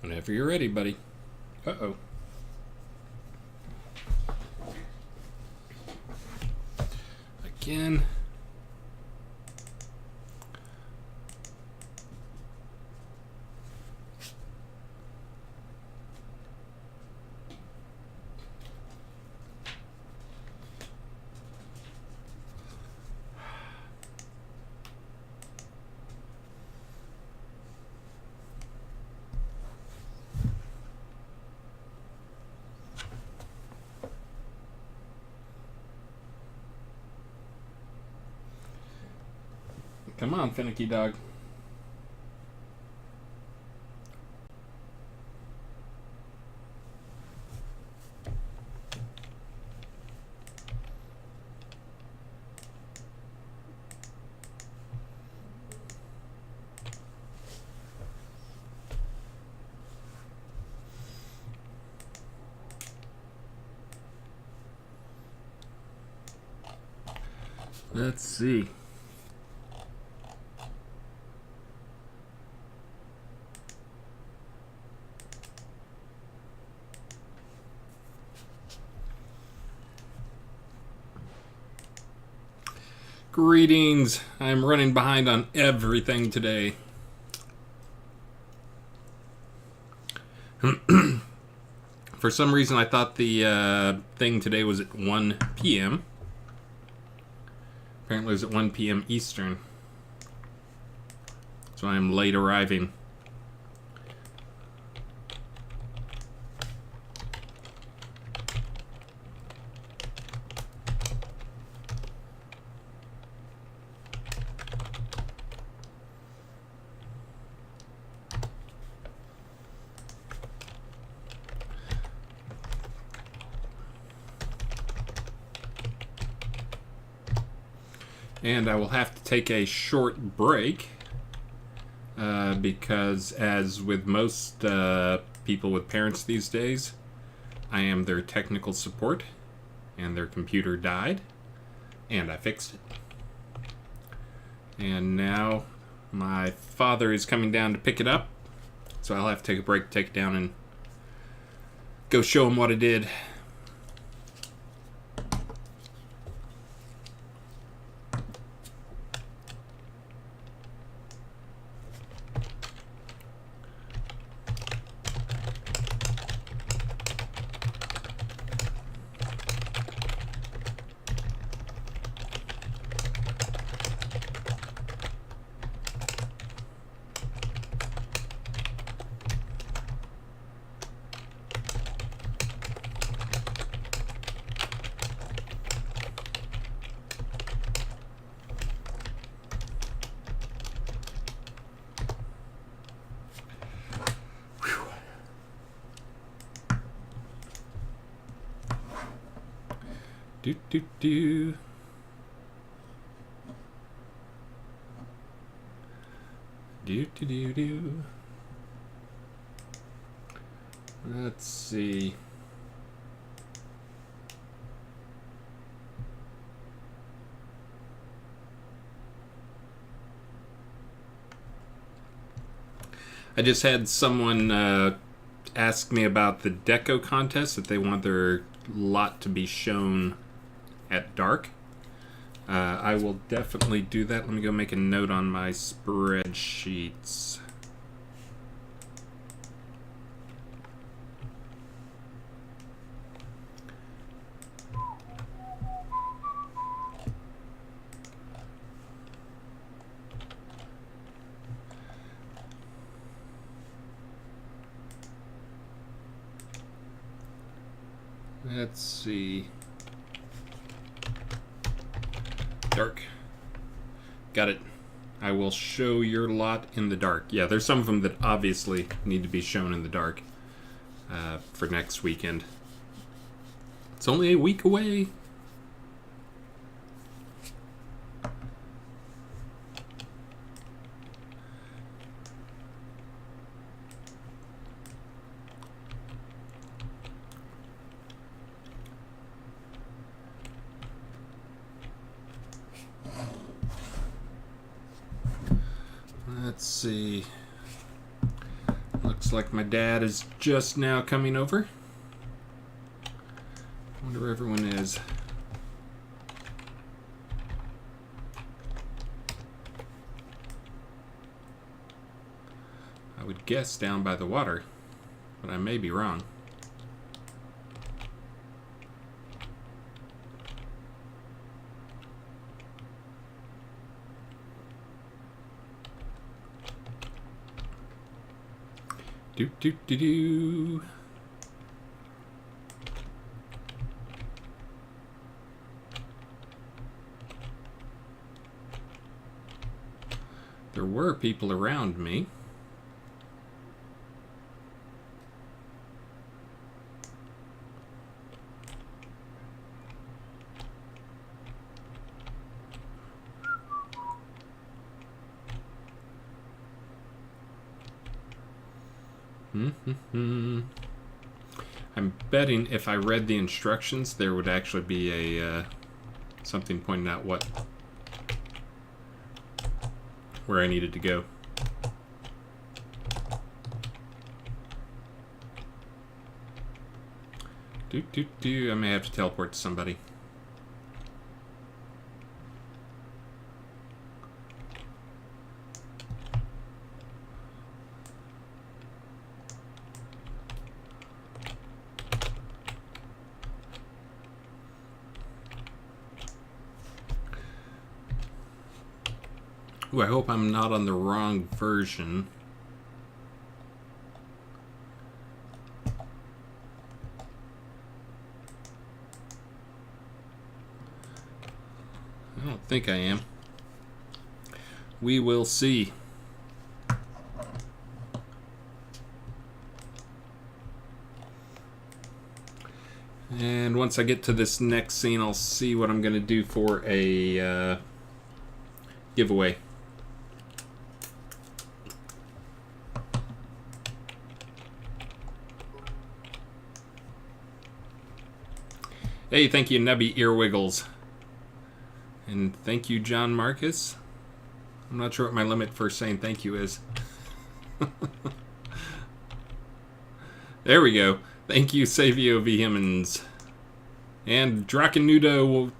Whenever you're ready, buddy. Uh-oh. Again. Come on, finicky dog. Let's see. Greetings. I'm running behind on everything today. For some reason, I thought the thing today was at 1 p.m. Apparently, it was at 1 p.m. Eastern. So I'm late arriving. And I will have to take a short break because, as with most people with parents these days, I am their technical support, and their computer died, and I fixed it. And now my father is coming down to pick it up, so I'll have to take a break, take it down, and go show him what I did. Do do do. Do do do do. Let's see. I just had someone ask me about the deco contest, if they want their lot to be shown at dark. I will definitely do that. Let me go make a note on my spreadsheets. Let's see. Dark. Got it. I will show your lot in the dark. Yeah, there's some of them that obviously need to be shown in the dark for next weekend. It's only a week away. Let's see. Looks like my dad is just now coming over. I wonder where everyone is. I would guess down by the water, but I may be wrong. Do do do do. There were people around me. I'm betting if I read the instructions, there would actually be a something pointing out where I needed to go. I may have to teleport to somebody. Ooh, I hope I'm not on the wrong version. I don't think I am. We will see. And once I get to this next scene, I'll see what I'm going to do for a giveaway. Hey, thank you, Nubby Earwiggles. And thank you, John Marcus. I'm not sure what my limit for saying thank you is. There we go. Thank you, Savio Vehemens. And Drakenudo.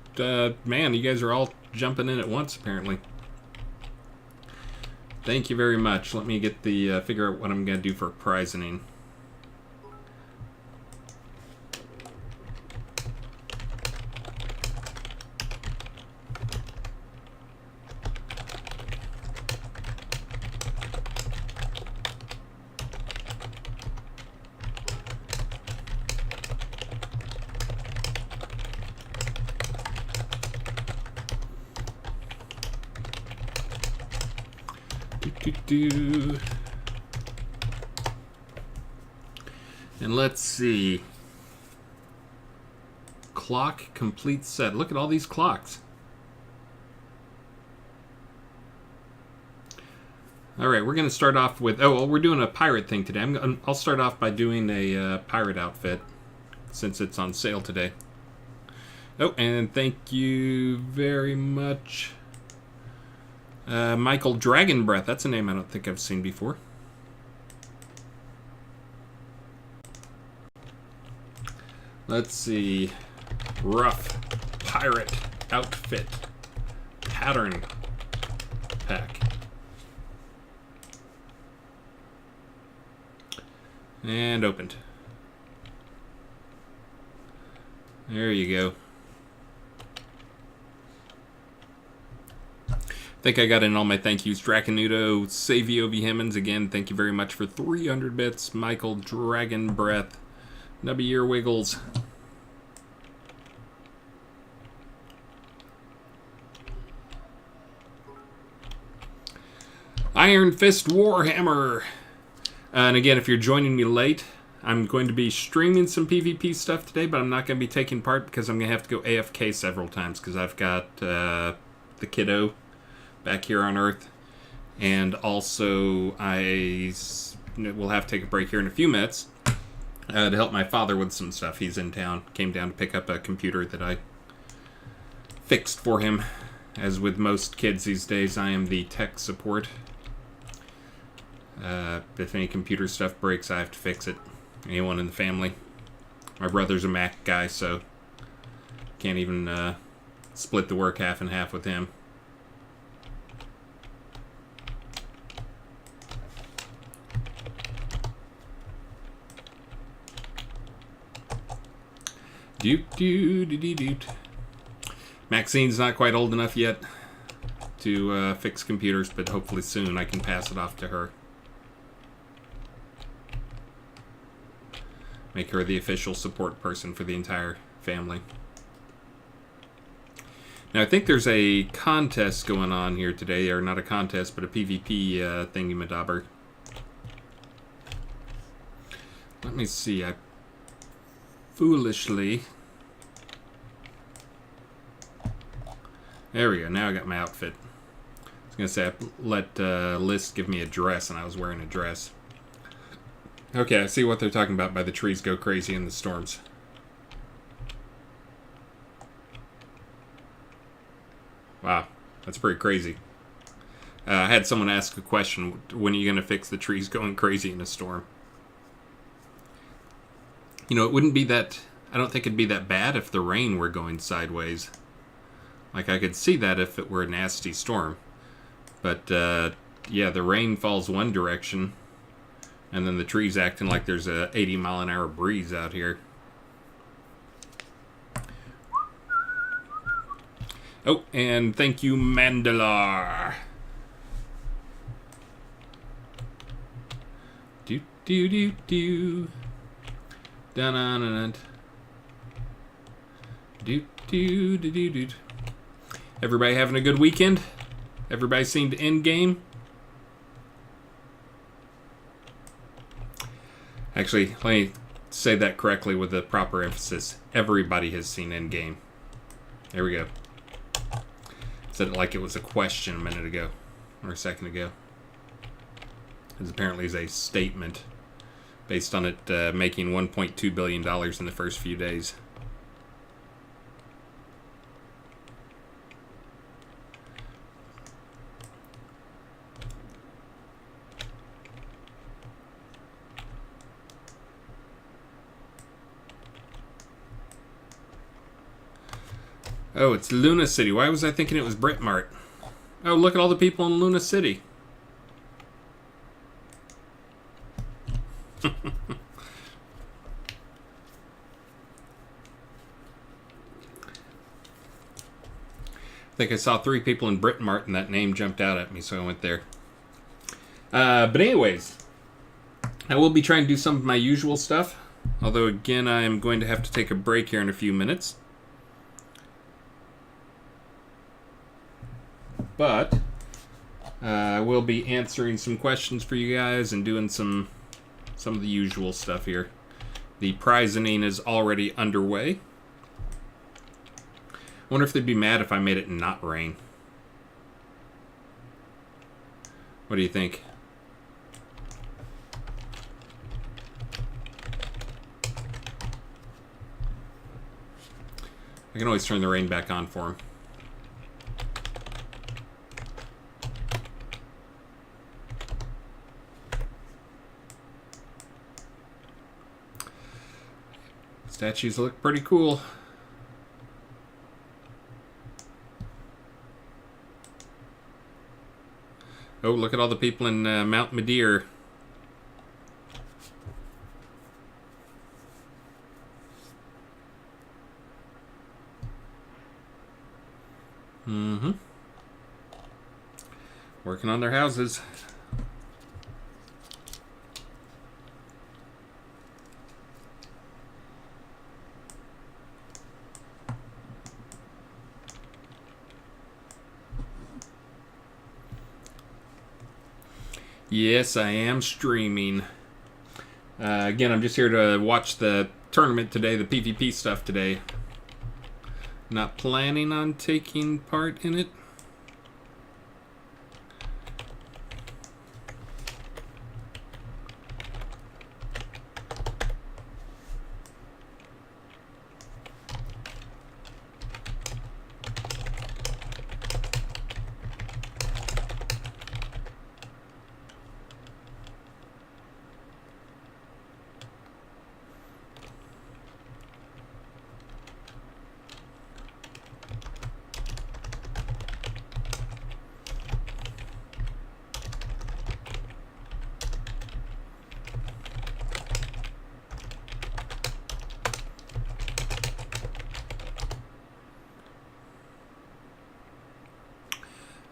Man, you guys are all jumping in at once, apparently. Thank you very much. Let me get the figure out what I'm going to do for prizing. And let's see. Clock complete set. Look at all these clocks. All right, we're going to start off with... Oh, well, we're doing a pirate thing today. I'll start off by doing a pirate outfit since it's on sale today. Oh, and thank you very much. Michael Dragon Breath. That's a name I don't think I've seen before. Let's see. Rough pirate outfit pattern pack. And opened. There you go. I think I got in all my thank yous. Drakenudo, Savio Vehemens, again, thank you very much for 300 bits. Michael Dragon Breath, Nubby Earwiggles. Iron Fist Warhammer. And again, if you're joining me late, I'm going to be streaming some PvP stuff today, but I'm not going to be taking part because I'm going to have to go AFK several times because I've got the kiddo back here on Earth, and also I will have to take a break here in a few minutes to help my father with some stuff. He's in town, came down to pick up a computer that I fixed for him. As with most kids these days, I am the tech support. If any computer stuff breaks, I have to fix it. Anyone in the family. My brother's a Mac guy, so can't even split the work half and half with him. Doot. Maxine's not quite old enough yet to fix computers, but hopefully soon I can pass it off to her. Make her the official support person for the entire family. Now, I think there's a contest going on here today, or not a contest, but a PvP thingy-madobber. Let me see. I foolishly... There we go. Now I got my outfit. I was going to say, I let List give me a dress, and I was wearing a dress. Okay, I see what they're talking about by the trees go crazy in the storms. Wow, that's pretty crazy. I had someone ask a question, when are you going to fix the trees going crazy in a storm? You know, it wouldn't be that... I don't think it'd be that bad if the rain were going sideways. Like, I could see that if it were a nasty storm. But, yeah, the rain falls one direction... And then the trees acting like there's a 80-mile-an-hour breeze out here. Oh, and thank you, Mandalar. Do do do do. Dun dun dun. Do do do do do. Everybody having a good weekend? Everybody seen the end game? Actually, let me say that correctly with the proper emphasis. Everybody has seen Endgame. There we go. Said it like it was a question a minute ago. Or a second ago. This apparently is a statement based on it making $1.2 billion in the first few days. Oh, it's Luna City. Why was I thinking it was Britmart? Oh, look at all the people in Luna City. I think I saw 3 people in Britmart and that name jumped out at me, so I went there. But anyways, I will be trying to do some of my usual stuff. Although, again, I am going to have to take a break here in a few minutes. But I will be answering some questions for you guys and doing some of the usual stuff here. The prizing is already underway. I wonder if they'd be mad if I made it not rain. What do you think? I can always turn the rain back on for him. Statues look pretty cool. Oh, look at all the people in Mount Madeir. Mm-hmm. Working on their houses. Yes, I am streaming. Again, I'm just here to watch the tournament today, the PvP stuff today. Not planning on taking part in it.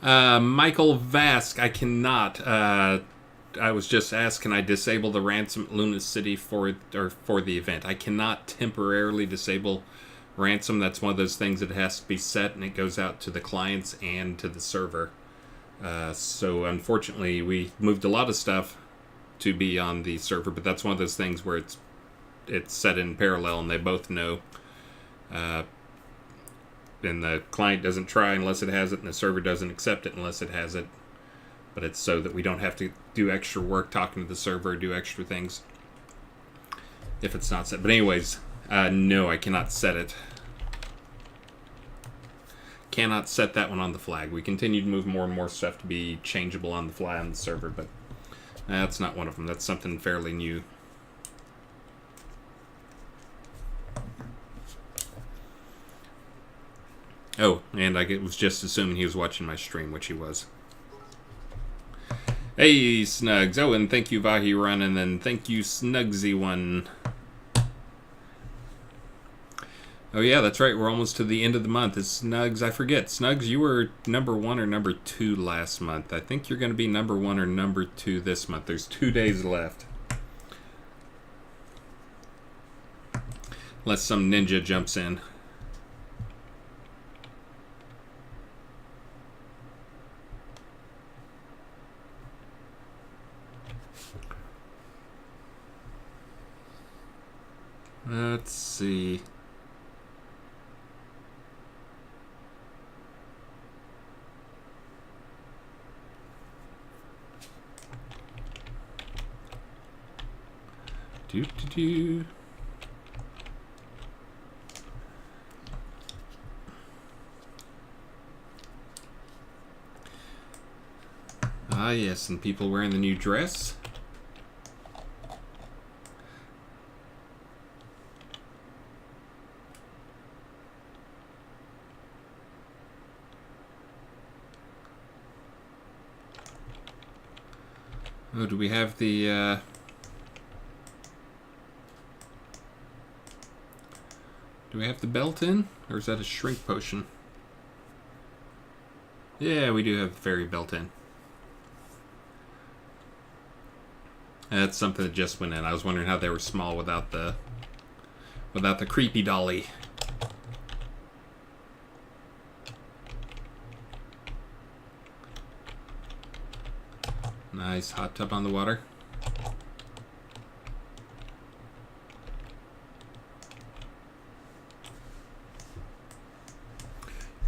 Michael Vask, I cannot. I was just asked, can I disable the ransom at Luna City for the event? I cannot temporarily disable ransom. That's one of those things that has to be set, and it goes out to the clients and to the server. So unfortunately, we moved a lot of stuff to be on the server, but that's one of those things where it's set in parallel, and they both know. And the client doesn't try unless it has it, and the server doesn't accept it unless it has it. But it's so that we don't have to do extra work talking to the server, do extra things if it's not set. But anyways, no, I cannot set it. Cannot set that one on the flag. We continue to move more and more stuff to be changeable on the fly on the server, but that's not one of them. That's something fairly new. Oh, and I was just assuming he was watching my stream, which he was. Hey, Snugs. Oh, and thank you, Vahi Run, and then thank you, Snugsy1. Oh, yeah, that's right. We're almost to the end of the month. It's Snugs. I forget. Snugs, you were number 1 or number 2 last month. I think you're going to be number 1 or number 2 this month. There's 2 days left. Unless some ninja jumps in. Let's see. Do. Ah, yes, and people wearing the new dress. Oh, do we have the, do we have the belt in? Or is that a shrink potion? Yeah, we do have the fairy belt in. That's something that just went in. I was wondering how they were small without the creepy dolly. Nice hot tub on the water.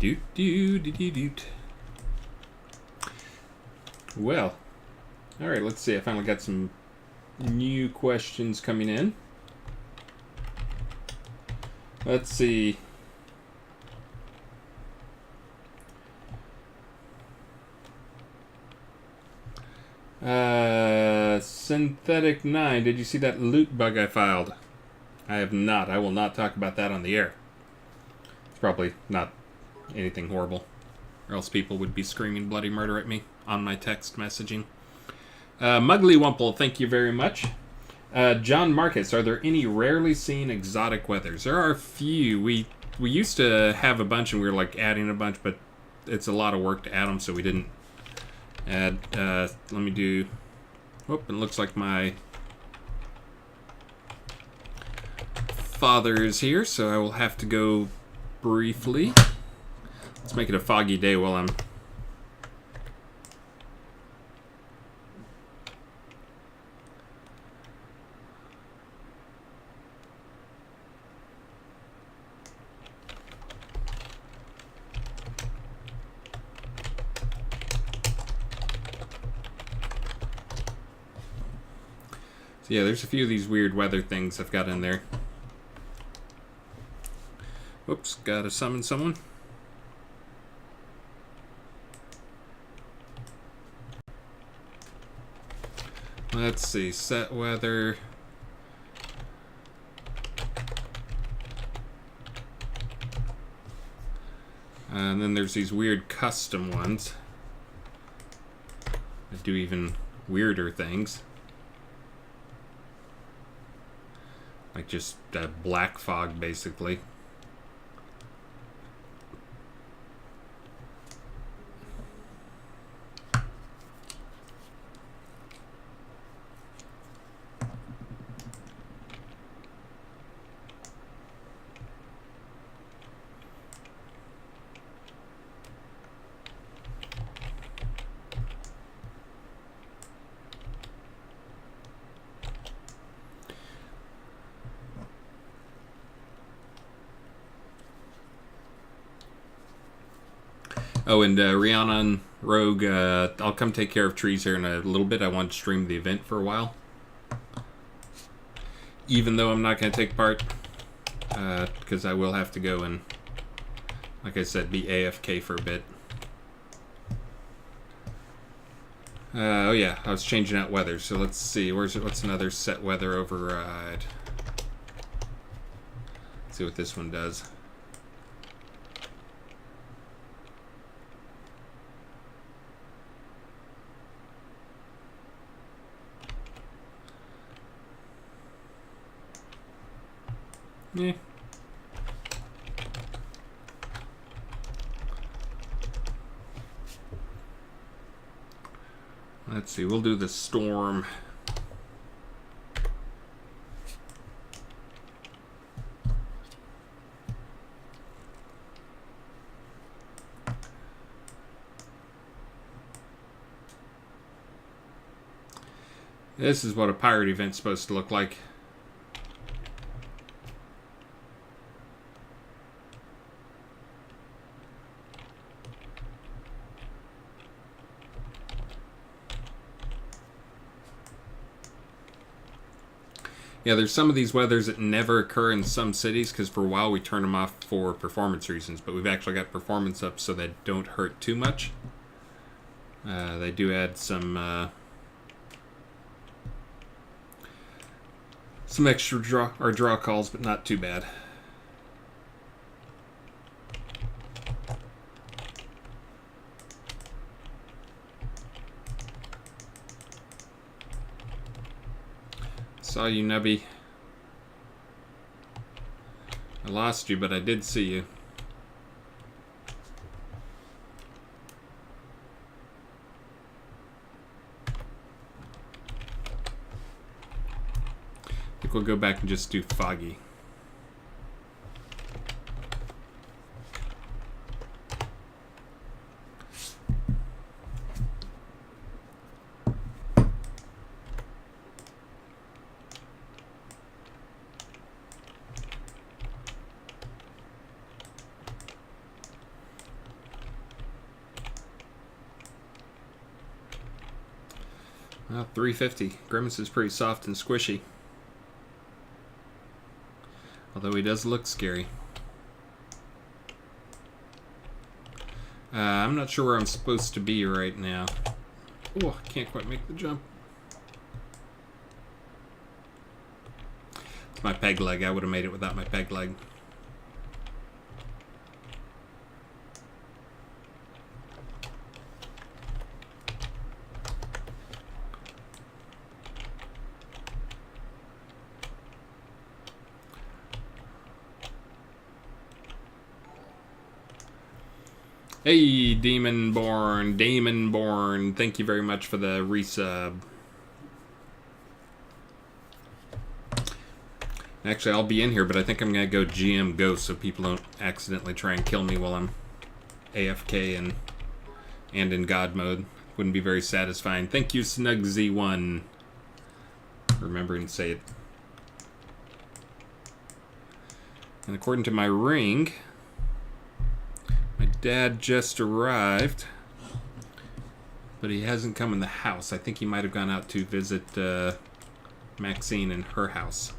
Doot. Well, all right. Let's see. I finally got some new questions coming in. Let's see. Synthetic 9, did you see that loot bug I filed? I have not. I will not talk about that on the air. It's probably not anything horrible, or else people would be screaming bloody murder at me on my text messaging. Mugly Wumple, thank you very much. John Marcus, are there any rarely seen exotic weathers? There are a few. We used to have a bunch, and we were like adding a bunch, but it's a lot of work to add them, so we didn't add. Let me do. Oh, it looks like my father is here, so I will have to go briefly. Let's make it a foggy day while I'm... So yeah, there's a few of these weird weather things I've got in there. Whoops, gotta summon someone. Let's see, set weather. And then there's these weird custom ones that do even weirder things. Like just black fog, basically. Oh, and Rhiannon Rogue, I'll come take care of trees here in a little bit. I want to stream the event for a while. Even though I'm not going to take part, because I will have to go and, like I said, be AFK for a bit. Oh yeah, I was changing out weather, so let's see. What's another set weather override? Let's see what this one does. Yeah. Let's see, we'll do the storm. This is what a pirate event's supposed to look like. Yeah, there's some of these weathers that never occur in some cities because for a while we turn them off for performance reasons, but we've actually got performance up so they don't hurt too much. They do add some extra draw calls, but not too bad. Saw you, Nubby. I lost you, but I did see you. I think we'll go back and just do Foggy. Well, 350. Grimace is pretty soft and squishy. Although he does look scary. I'm not sure where I'm supposed to be right now. Oh, I can't quite make the jump. It's my peg leg. I would have made it without my peg leg. Hey, Damonborn, thank you very much for the resub. Actually, I'll be in here, but I think I'm going to go GM Ghost so people don't accidentally try and kill me while I'm AFK and in God mode. Wouldn't be very satisfying. Thank you, SnugZ1. Remembering to say it. And according to my ring, my dad just arrived, but he hasn't come in the house. I think he might have gone out to visit Maxine in her house.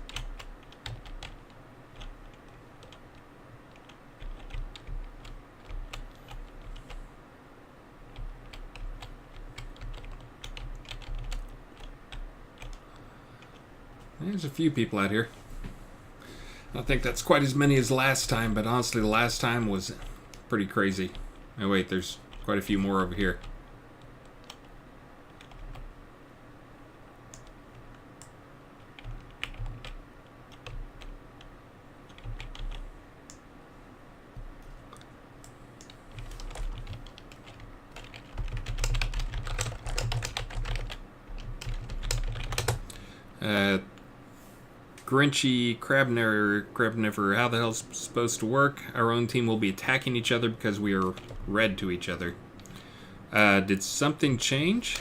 There's a few people out here. I don't think that's quite as many as last time, but honestly, the last time was pretty crazy. Oh wait, there's quite a few more over here. Grinchy Crabnever, how the hell's supposed to work? Our own team will be attacking each other because we are red to each other. Did something change?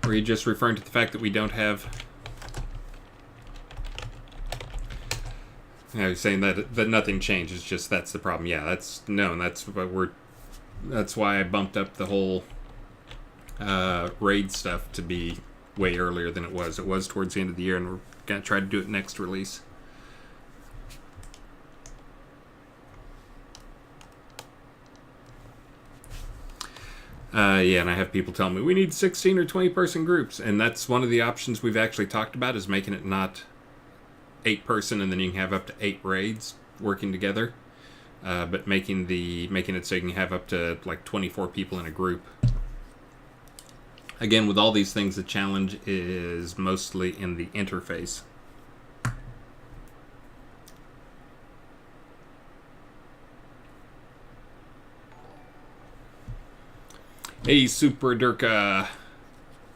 Or are you just referring to the fact that we don't have... You're saying that nothing changes, just that's the problem. Yeah, that's why I bumped up the whole raid stuff to be way earlier than it was. It was towards the end of the year, and we're gonna try to do it next release. Yeah, and I have people telling me we need 16 or 20 person groups, and that's one of the options we've actually talked about, is making it not 8 person and then you can have up to 8 raids working together, but making it so you can have up to like 24 people in a group. Again, with all these things, the challenge is mostly in the interface. Hey, Super Durka.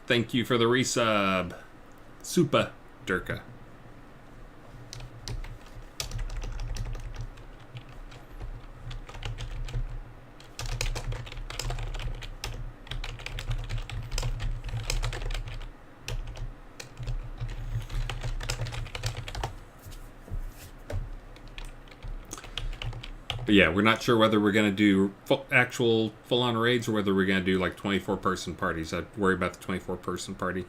Thank you for the resub. Super Durka. But yeah, we're not sure whether we're going to do actual full-on raids or whether we're going to do like 24-person parties. I worry about the 24-person party.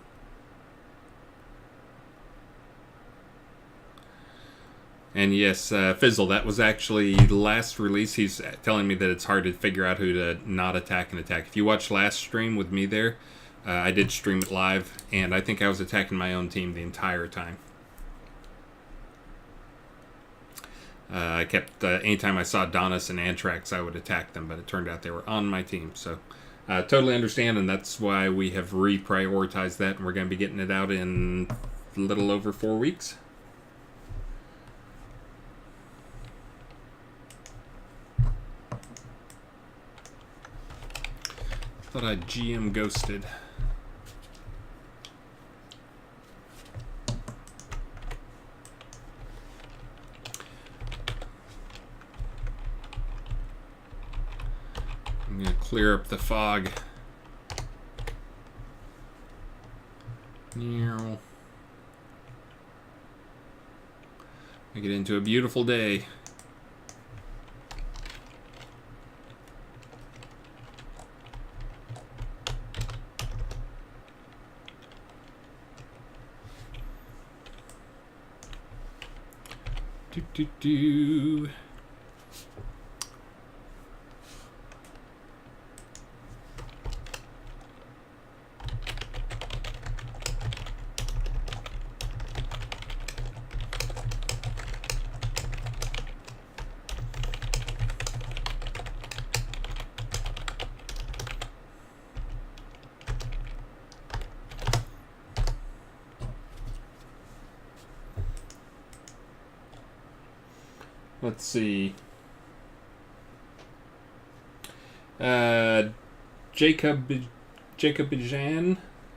And yes, Fizzle, that was actually the last release. He's telling me that it's hard to figure out who to not attack and attack. If you watched last stream with me there, I did stream it live, and I think I was attacking my own team the entire time. I kept, anytime I saw Donis and Antrax, I would attack them, but it turned out they were on my team. So, totally understand, and that's why we have reprioritized that, and we're going to be getting it out in a little over 4 weeks. Thought I GM ghosted. I'm going to clear up the fog. Make it into a beautiful day. Do. Let's see. Jacob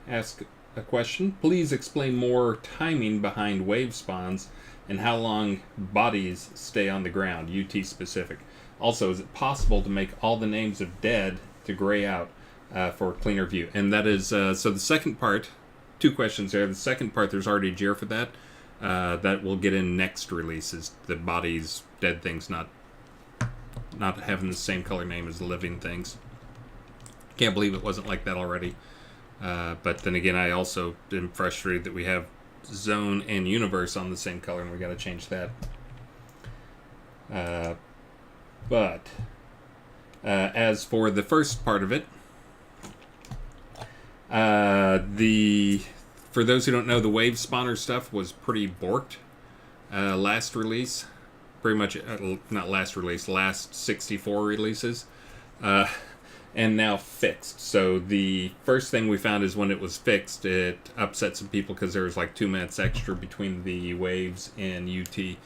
asked a question. Please explain more timing behind wave spawns and how long bodies stay on the ground, UT specific. Also, is it possible to make all the names of dead to gray out for a cleaner view? And that is, so the second part, 2 questions there. The second part, there's already a JIR for that. That will get in next releases. The bodies, dead things, not having the same color name as the living things. Can't believe it wasn't like that already. But then again, I also am frustrated that we have Zone and Universe on the same color, and we got to change that. But as for the first part of it, for those who don't know, the wave spawner stuff was pretty borked last release. Pretty much, not last release, last 64 releases. And now fixed. So the first thing we found is when it was fixed, it upset some people because there was like 2 minutes extra between the waves in UT.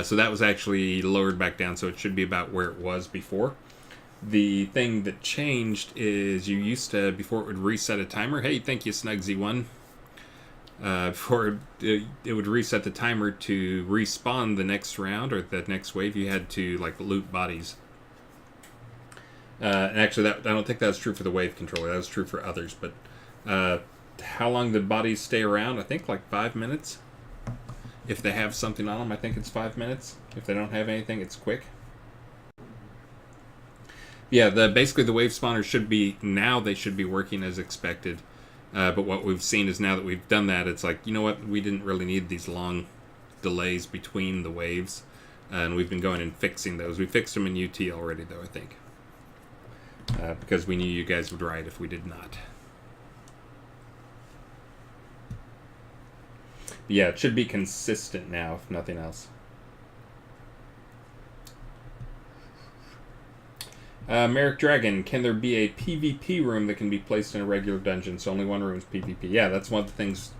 So that was actually lowered back down, so it should be about where it was before. The thing that changed is you used to, before it would reset a timer. Hey, thank you, Snugsy1. Before it would reset the timer to respawn the next round or the next wave, you had to like loot bodies. And actually, I don't think that was true for the wave controller. That was true for others. But to how long the bodies stay around. I think like 5 minutes. If they have something on them, I think it's 5 minutes. If they don't have anything, it's quick. Yeah, basically the wave spawners should be, now they should be working as expected. But what we've seen is now that we've done that, it's like, you know what, we didn't really need these long delays between the waves. And we've been going and fixing those. We fixed them in UT already, though, I think. Because we knew you guys would write if we did not. Yeah, it should be consistent now, if nothing else. Merrick Dragon, can there be a PvP room that can be placed in a regular dungeon? So only one room is PvP. Yeah, that's one of the things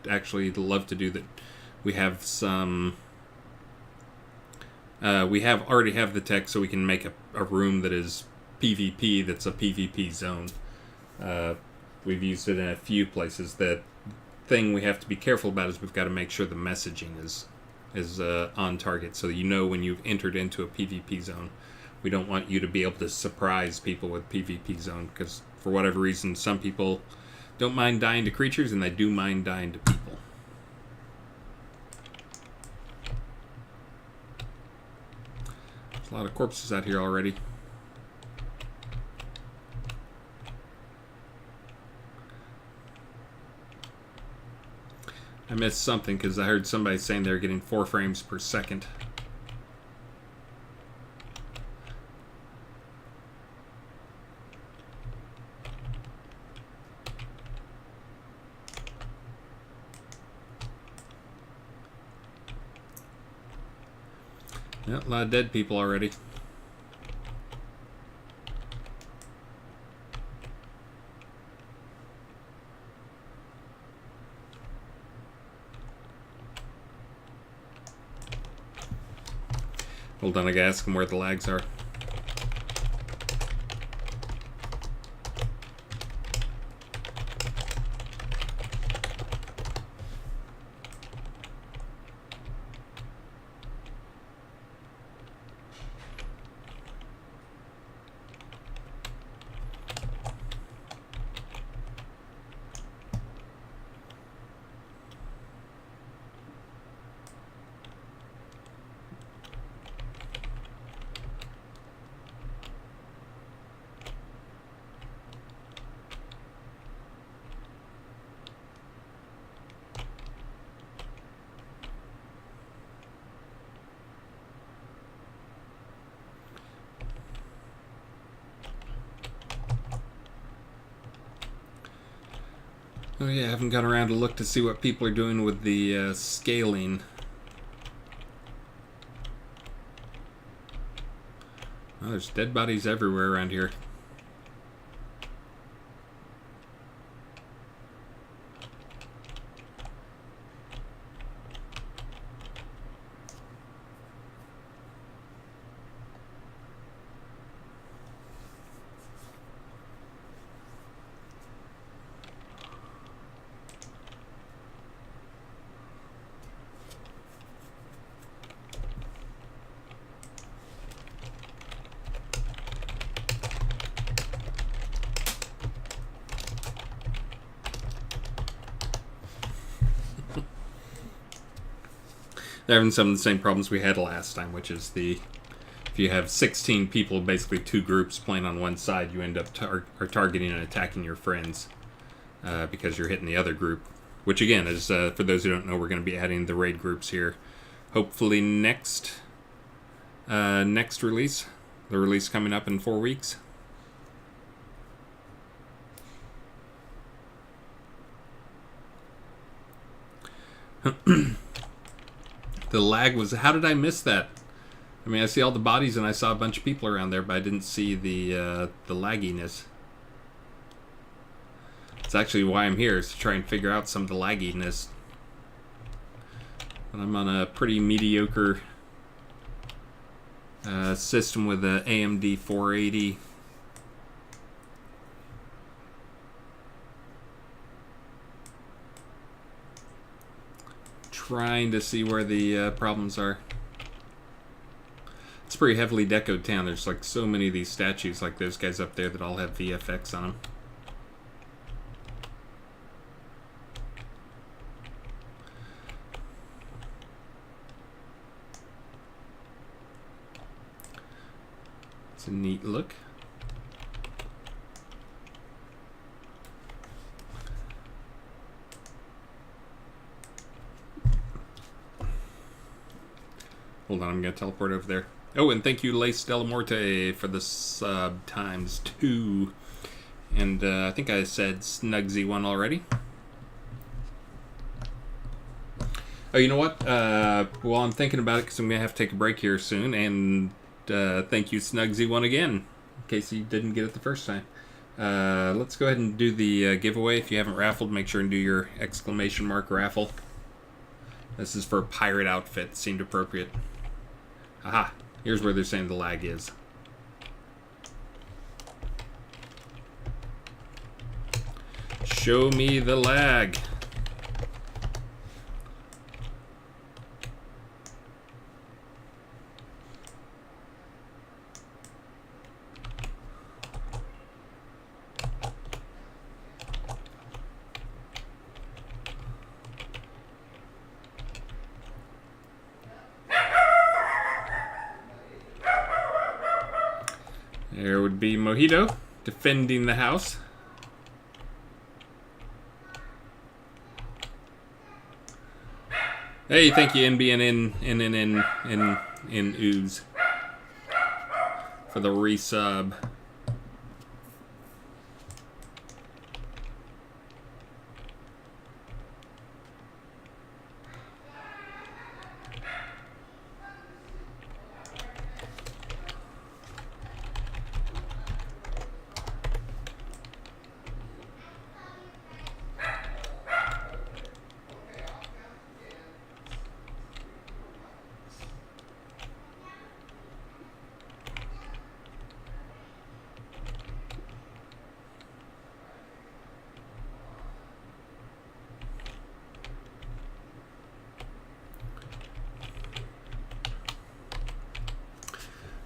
actually love to do, that we have some... we already have the tech, so we can make a room that is PvP, that's a PvP zone. We've used it in a few places. The thing we have to be careful about is we've got to make sure the messaging is on target, so you know when you've entered into a PvP zone. We don't want you to be able to surprise people with PvP zone, because for whatever reason, some people don't mind dying to creatures, and they do mind dying to people. There's a lot of corpses out here already. I missed something because I heard somebody saying they're getting 4 frames per second. Yeah, a lot of dead people already. Hold on, I gotta ask them where the lags are. Oh yeah, I haven't gone around to look to see what people are doing with the scaling. Oh, there's dead bodies everywhere around here. They're having some of the same problems we had last time, which is if you have 16 people, basically 2 groups playing on one side, you end up targeting and attacking your friends because you're hitting the other group. Which again is, for those who don't know, we're going to be adding the raid groups here. Hopefully next release. The release coming up in 4 weeks. The lag was... How did I miss that? I mean, I see all the bodies and I saw a bunch of people around there, but I didn't see the lagginess. It's actually why I'm here, is to try and figure out some of the lagginess. But I'm on a pretty mediocre system with a AMD 480. Trying to see where the problems are. It's a pretty heavily decoed town. There's like so many of these statues, like those guys up there, that all have VFX on them. It's a neat look. Hold on, I'm going to teleport over there. Oh, and thank you, Lace Delamorte, for the sub ×2. And I think I said Snugsy1 already. Oh, you know what? Well, I'm thinking about it because I'm going to have to take a break here soon. And thank you, Snugsy1 again, in case you didn't get it the first time. Let's go ahead and do the giveaway. If you haven't raffled, make sure and do your exclamation mark raffle. This is for a pirate outfit. Seemed appropriate. Aha. Here's where they're saying the lag is. Show me the lag. There would be Mojito defending the house. Hey, thank you, NBN in ooze for the resub.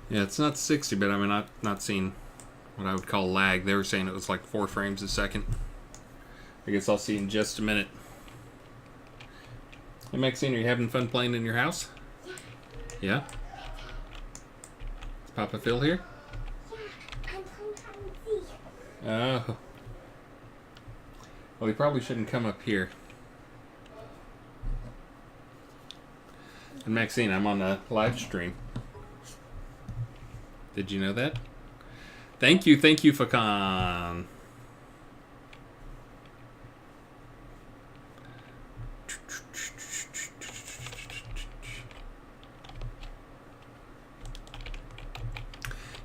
Yeah, it's not 60, but I mean, not seeing what I would call lag. They were saying it was like 4 frames a second. I guess I'll see in just a minute. Hey, Maxine, are you having fun playing in your house? Yeah? Is Papa Phil here? Yeah, I'm playing hide and seek. Oh. Well, he probably shouldn't come up here. And Maxine, I'm on a live stream. Did you know that? Thank you, Fakan.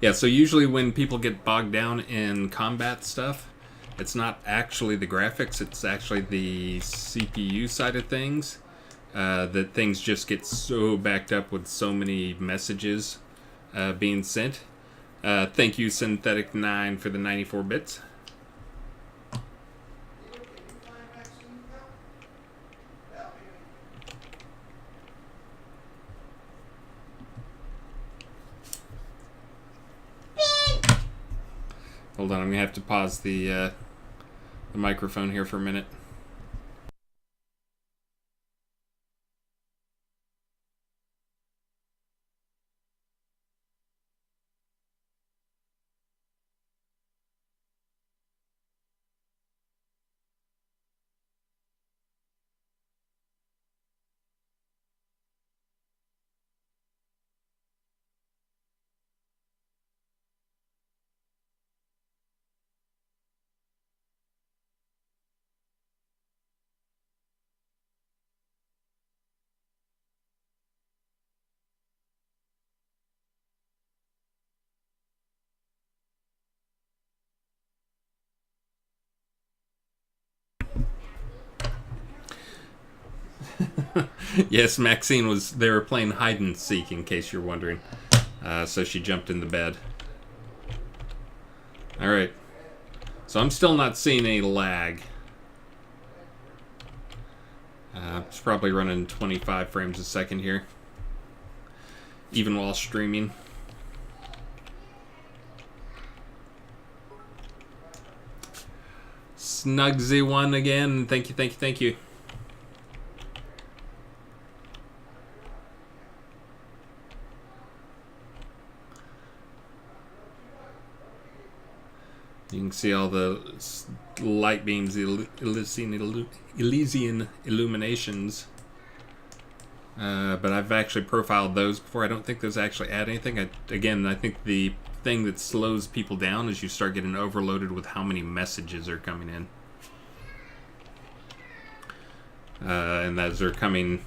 Yeah, so usually when people get bogged down in combat stuff, it's not actually the graphics, it's actually the CPU side of things. That things just get so backed up with so many messages being sent. Thank you, Synthetic 9, for the 94 bits. Hold on, I'm gonna have to pause the microphone here for a minute. Yes, Maxine they were playing hide and seek, in case you're wondering. So she jumped in the bed. Alright. So I'm still not seeing any lag. It's probably running 25 frames a second here, even while streaming. Snugsy1 again. Thank you. You can see all the light beams, the Elysian illuminations. But I've actually profiled those before. I don't think those actually add anything. I think the thing that slows people down is you start getting overloaded with how many messages are coming in. And as they're coming,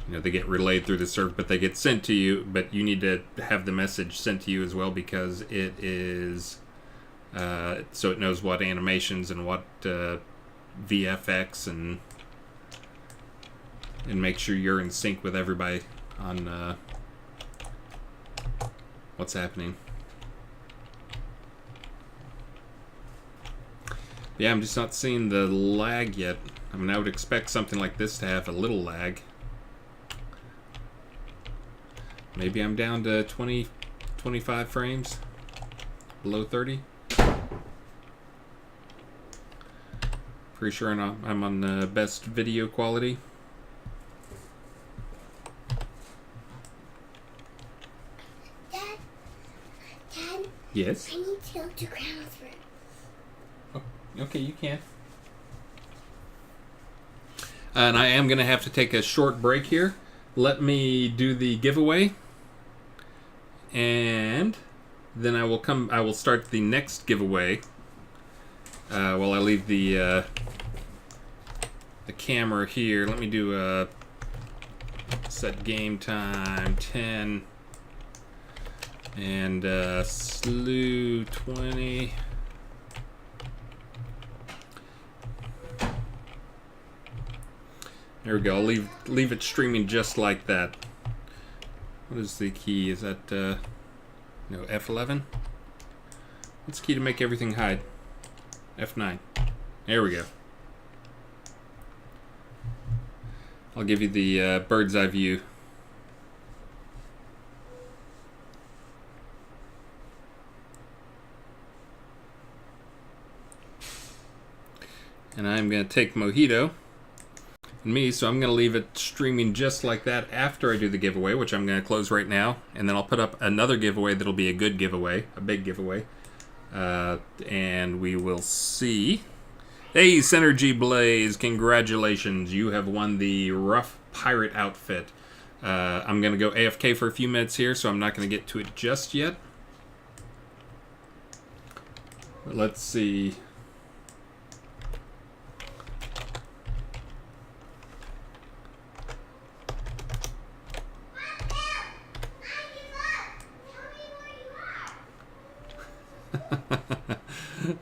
they get relayed through the server, but they get sent to you. But you need to have the message sent to you as well, because it is so it knows what animations and what VFX and make sure you're in sync with everybody on what's happening. Yeah, I'm just not seeing the lag yet. I mean, I would expect something like this to have a little lag. Maybe I'm down to 20, 25 frames, below 30. Pretty sure I'm on the best video quality. Dad, Yes? I need to go to Grandma's room. Oh, okay, you can. And I am going to have to take a short break here. Let me do the giveaway. And then I will start the next giveaway. While I leave the camera here. Let me do a set game time 10 and slew 20. There we go. I'll leave it streaming just like that. What is the key? Is that no, F11? What's the key to make everything hide? F9. There we go. I'll give you the bird's eye view. And I'm going to take Mojito and me, so I'm going to leave it streaming just like that after I do the giveaway, which I'm going to close right now. And then I'll put up another giveaway that'll be a good giveaway, a big giveaway. And we will see. Hey, Synergy Blaze, congratulations. You have won the Rough Pirate outfit. I'm going to go AFK for a few minutes here, so I'm not going to get to it just yet. But let's see.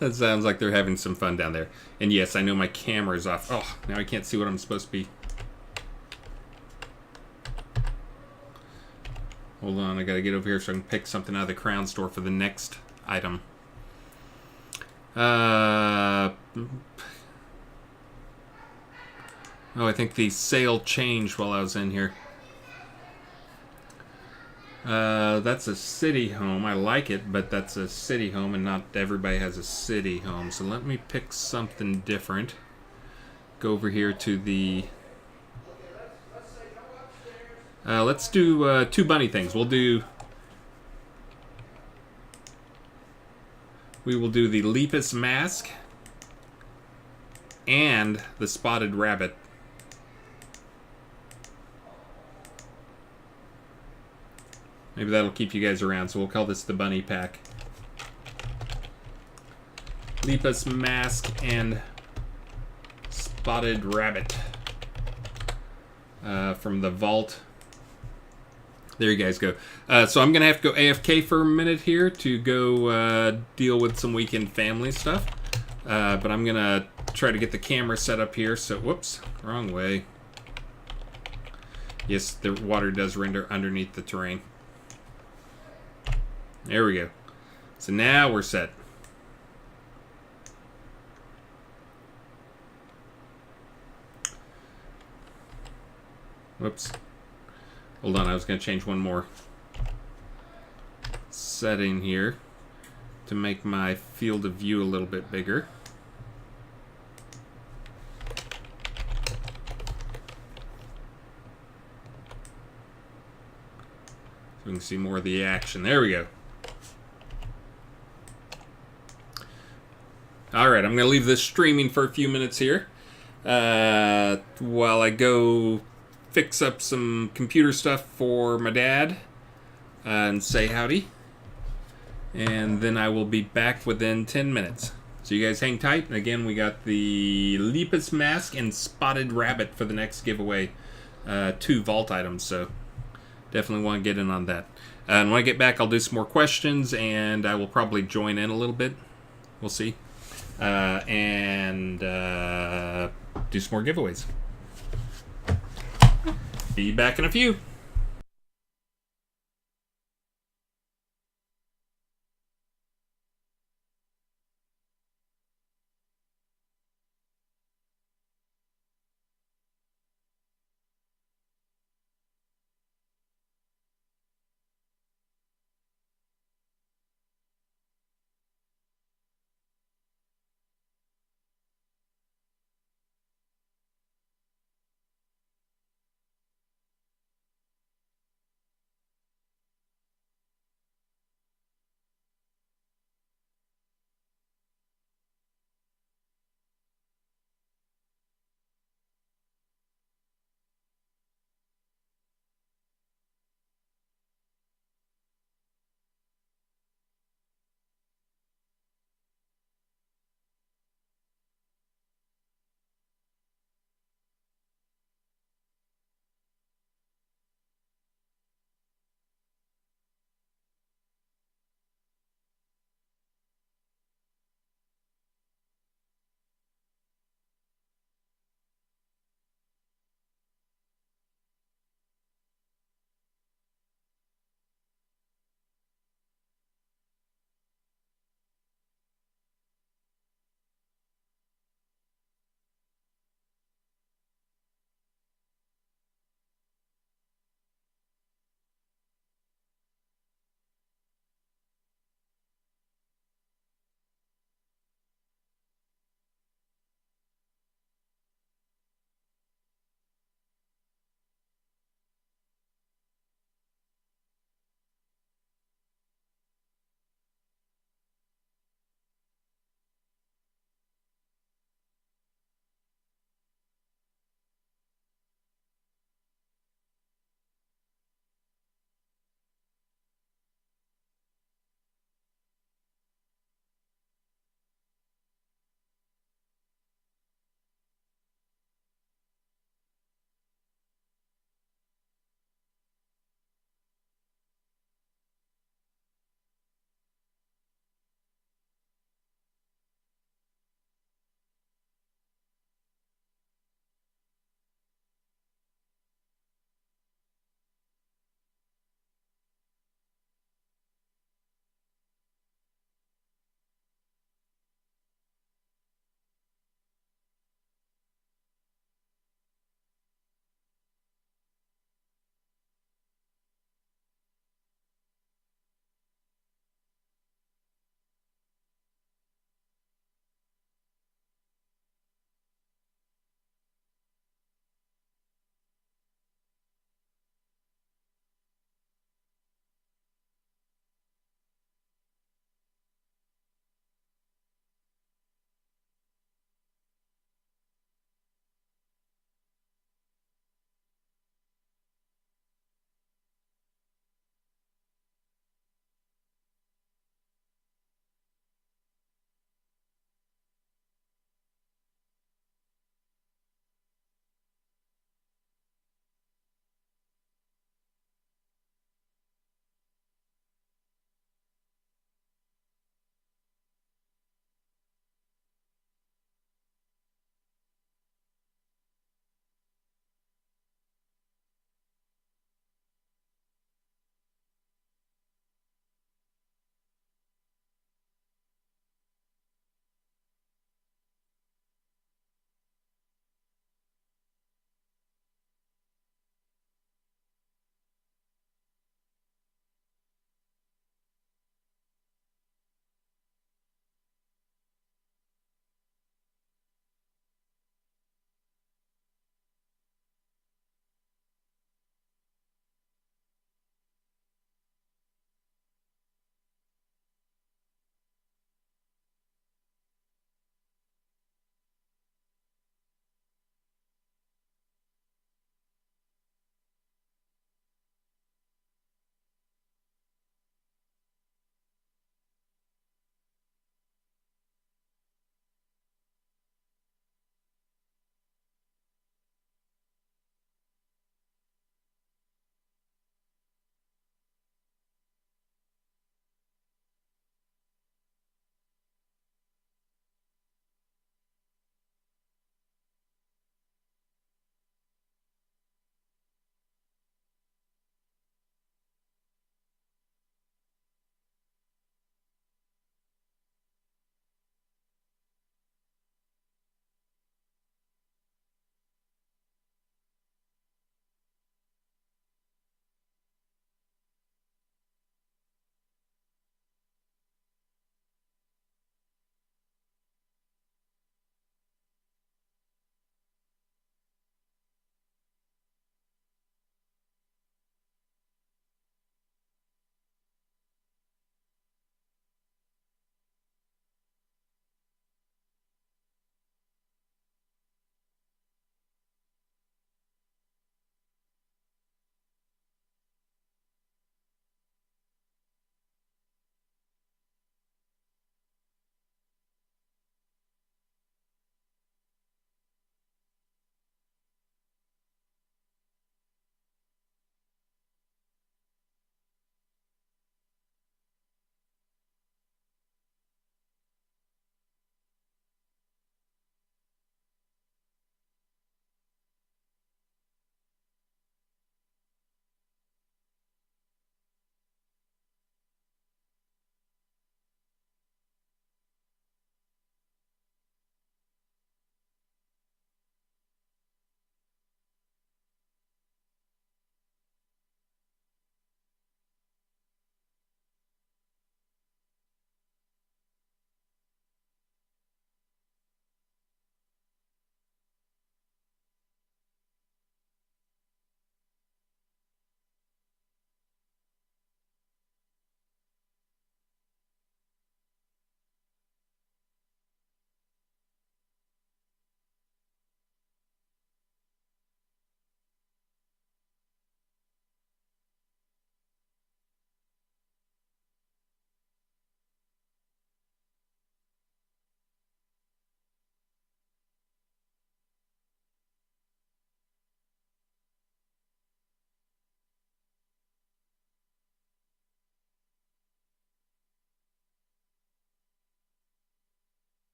That sounds like they're having some fun down there. And yes, I know my camera's off. Oh, now I can't see what I'm supposed to be. Hold on, I gotta get over here so I can pick something out of the crown store for the next item. Oh, I think the sale changed while I was in here. That's a city home. I like it, but that's a city home, and not everybody has a city home. So let me pick something different. Go over here to the... let's do two bunny things. We will do the Lepus Mask and the Spotted Rabbit. Maybe that'll keep you guys around, so we'll call this the bunny pack. Lepus Mask and Spotted Rabbit from the vault. There you guys go. So I'm going to have to go AFK for a minute here to go deal with some weekend family stuff. But I'm going to try to get the camera set up here. So, whoops, wrong way. Yes, the water does render underneath the terrain. There we go. So now we're set. Whoops. Hold on, I was going to change one more setting here to make my field of view a little bit bigger. So we can see more of the action. There we go. All right, I'm going to leave this streaming for a few minutes here while I go fix up some computer stuff for my dad and say howdy. And then I will be back within 10 minutes. So you guys hang tight. And again, we got the Lepus Mask and Spotted Rabbit for the next giveaway. 2 vault items, so definitely want to get in on that. And when I get back, I'll do some more questions, and I will probably join in a little bit. We'll see. And do some more giveaways. Be back in a few.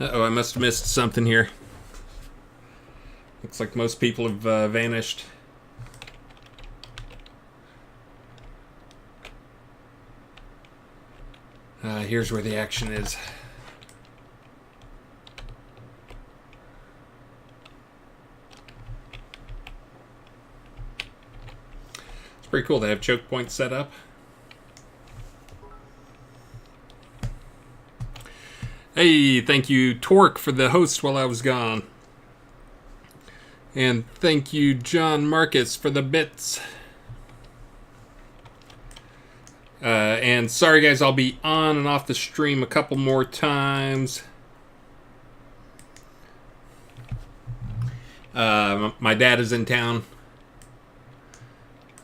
Uh-oh, I must have missed something here. Looks like most people have vanished. Here's where the action is. It's pretty cool. They have choke points set up. Hey, thank you, Torque, for the host while I was gone. And thank you, John Marcus, for the bits. And sorry, guys, I'll be on and off the stream a couple more times. My dad is in town.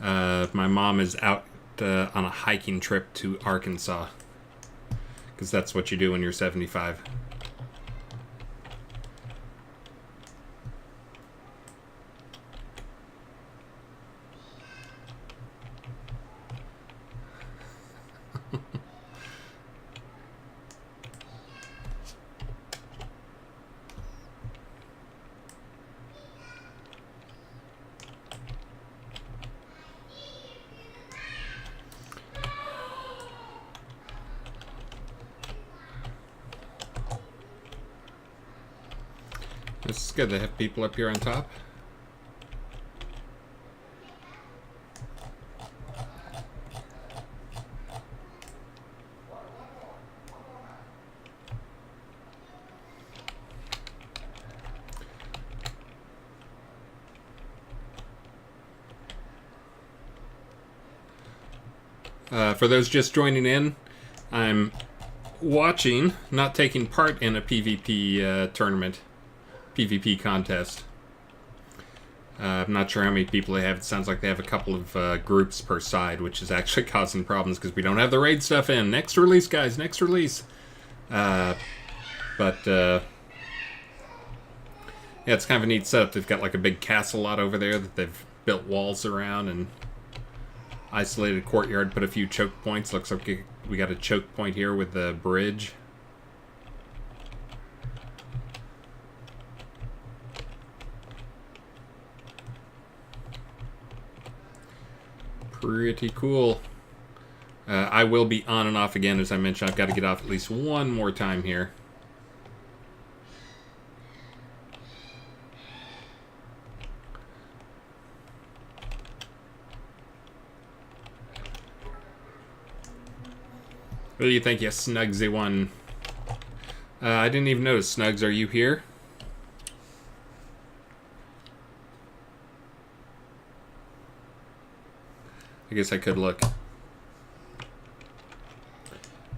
My mom is out on a hiking trip to Arkansas. Because that's what you do when you're 75. This is good. They have people up here on top. For those just joining in, I'm watching, not taking part in a PvP tournament. PvP contest. I'm not sure how many people they have. It sounds like they have a couple of groups per side, which is actually causing problems because we don't have the raid stuff in. Next release, guys. Next release. Yeah, it's kind of a neat setup. They've got like a big castle lot over there that they've built walls around and isolated courtyard. Put a few choke points. Looks like we got a choke point here with the bridge. Pretty cool. I will be on and off again, as I mentioned. I've got to get off at least one more time here. What do you think, yes, Snugsy one? I didn't even notice. Snugs, are you here? I guess I could look.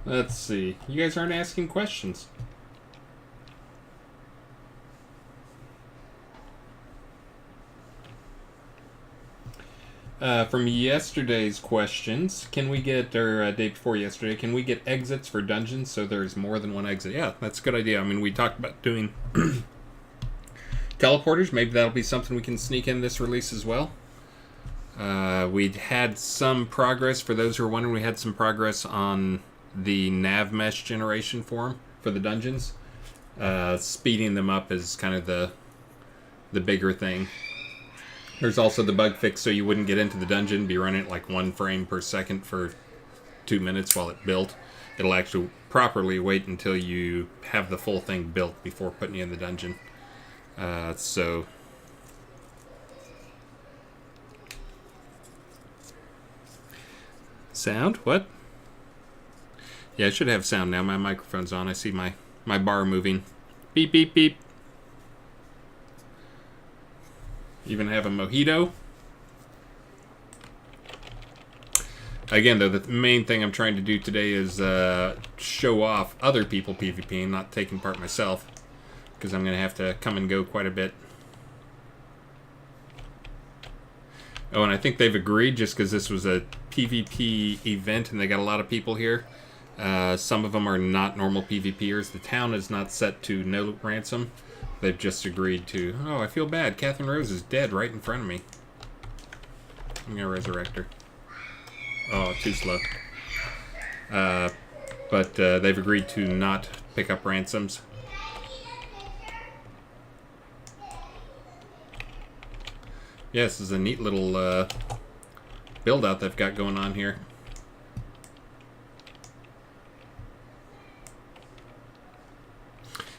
Let's see. You guys aren't asking questions. From yesterday's questions, can we get, or day before yesterday, can we get exits for dungeons so there's more than one exit? Yeah, that's a good idea. I mean, we talked about doing teleporters. Maybe that'll be something we can sneak in this release as well. We'd had some progress. For those who are wondering, we had some progress on the nav mesh generation for the dungeons. Speeding them up is kind of the bigger thing. There's also the bug fix so you wouldn't get into the dungeon, be running at like 1 frame per second for 2 minutes while it built. It'll actually properly wait until you have the full thing built before putting you in the dungeon. So... Sound? What? Yeah, I should have sound now. My microphone's on. I see my bar moving. Beep, beep, beep. Even have a mojito. Again, though, the main thing I'm trying to do today is show off other people PvPing, not taking part myself, because I'm going to have to come and go quite a bit. Oh, and I think they've agreed, just because this was a PvP event and they got a lot of people here. Some of them are not normal PvPers. The town is not set to no ransom. They've just agreed to... Oh, I feel bad. Catherine Rose is dead right in front of me. I'm going to resurrect her. Oh, too slow. But they've agreed to not pick up ransoms. Yeah, this is a neat little build out they've got going on here.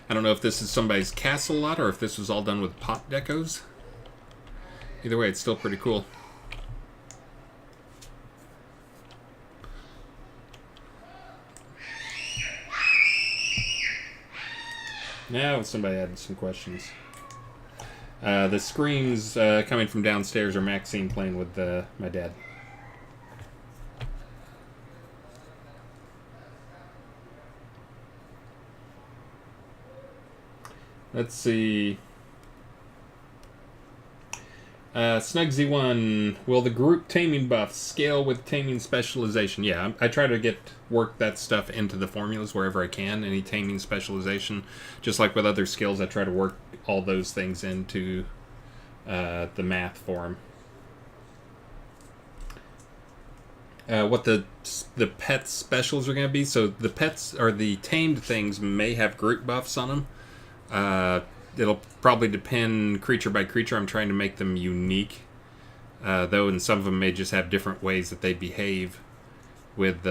I don't know if this is somebody's castle lot or if this was all done with pop decos. Either way, it's still pretty cool. Now somebody had some questions. The screams coming from downstairs are Maxine playing with my dad. Let's see. Snugsy1, will the group taming buffs scale with taming specialization? Yeah, I try to work that stuff into the formulas wherever I can. Any taming specialization, just like with other skills, I try to work all those things into the math form. What the pet specials are going to be. So the pets or the tamed things may have group buffs on them. It'll probably depend creature by creature. I'm trying to make them unique, though, and some of them may just have different ways that they behave with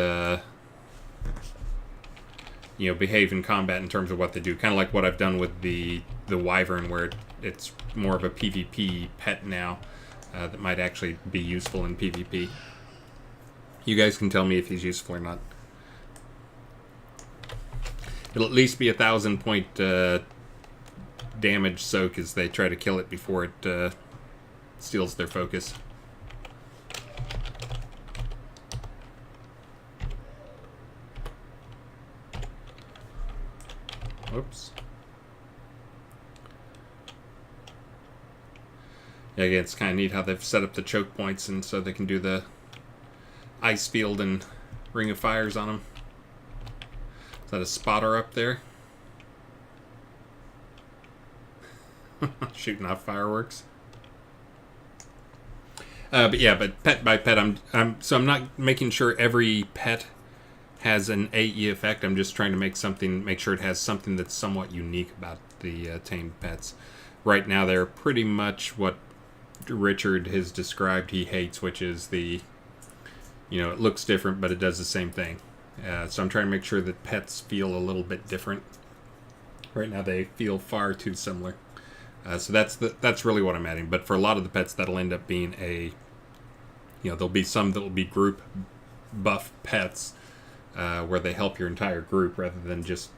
behave in combat in terms of what they do. Kind of like what I've done with the wyvern, where it's more of a PvP pet now that might actually be useful in PvP. You guys can tell me if he's useful or not. It'll at least be 1,000 point damage soak as they try to kill it before it steals their focus. Whoops. Yeah, again, it's kind of neat how they've set up the choke points, and so they can do the ice field and ring of fires on them. Is that a spotter up there? Shooting off fireworks. But pet by pet, I'm not making sure every pet has an AE effect. I'm just trying to make sure it has something that's somewhat unique about the tamed pets. Right now, they're pretty much what Richard has described he hates, which is it looks different, but it does the same thing. So I'm trying to make sure that pets feel a little bit different. Right now, they feel far too similar. So that's really what I'm adding. But for a lot of the pets, that'll end up being there'll be some that'll be group buff pets where they help your entire group rather than just,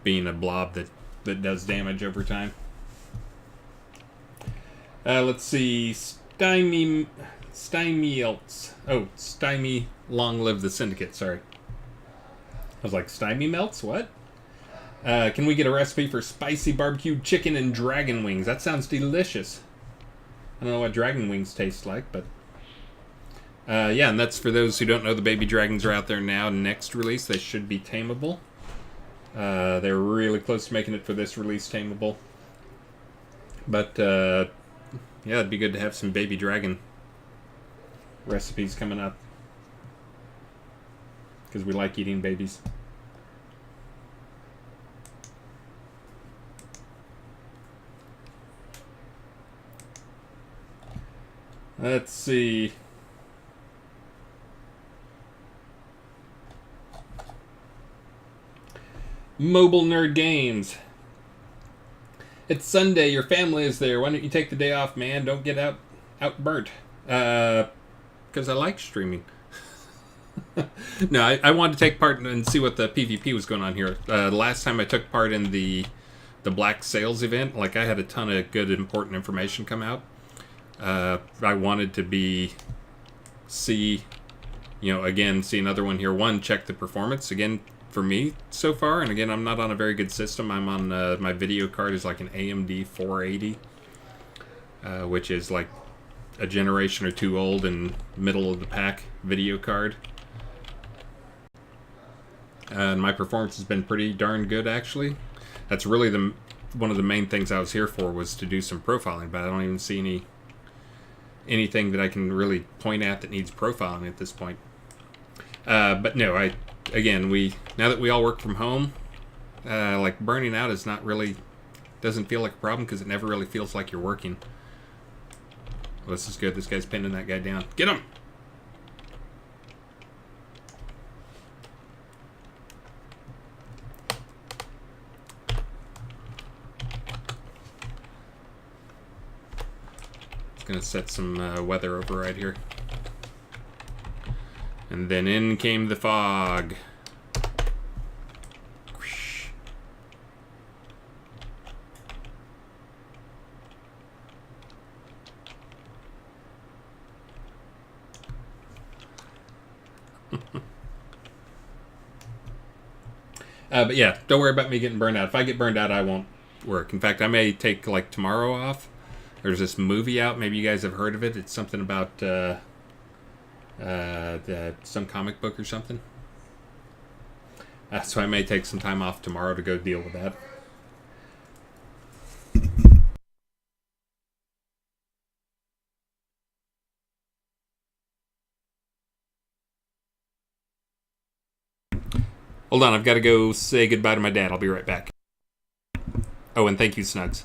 being a blob that does damage over time. Let's see. Stymie Elts. Oh, Stymie, long live the Syndicate, sorry. I was like, Stymie Melts? What? Can we get a recipe for spicy barbecued chicken and dragon wings? That sounds delicious. I don't know what dragon wings taste like, but... and that's for those who don't know, the baby dragons are out there now. Next release, they should be tameable. They're really close to making it for this release tameable. But, it'd be good to have some baby dragon recipes coming up. Because we like eating babies. Let's see. Mobile Nerd Games. It's Sunday. Your family is there. Why don't you take the day off, man? Don't get outburnt. Because I like streaming. No, I wanted to take part and see what the PvP was going on here. The last time I took part in the Black Sails event, I had a ton of good, important information come out. I wanted to see another one here. One, check the performance. Again, for me so far, and again, I'm not on a very good system. I'm on, my video card is like an AMD 480, which is like a generation or two old and middle of the pack video card. And my performance has been pretty darn good, actually. That's really one of the main things I was here for, was to do some profiling, but I don't even see anything that I can really point at that needs profiling at this point. But no, now that we all work from home, burning out is doesn't feel like a problem because it never really feels like you're working. this is good. This guy's pinning that guy down. Get him! It's gonna set some weather override here. And then in came the fog. But yeah, don't worry about me getting burned out. If I get burned out, I won't work. In fact, I may take like tomorrow off. There's this movie out. Maybe you guys have heard of it. It's something about some comic book or something. So I may take some time off tomorrow to go deal with that. Hold on, I've got to go say goodbye to my dad. I'll be right back. Oh, and thank you, Snugs.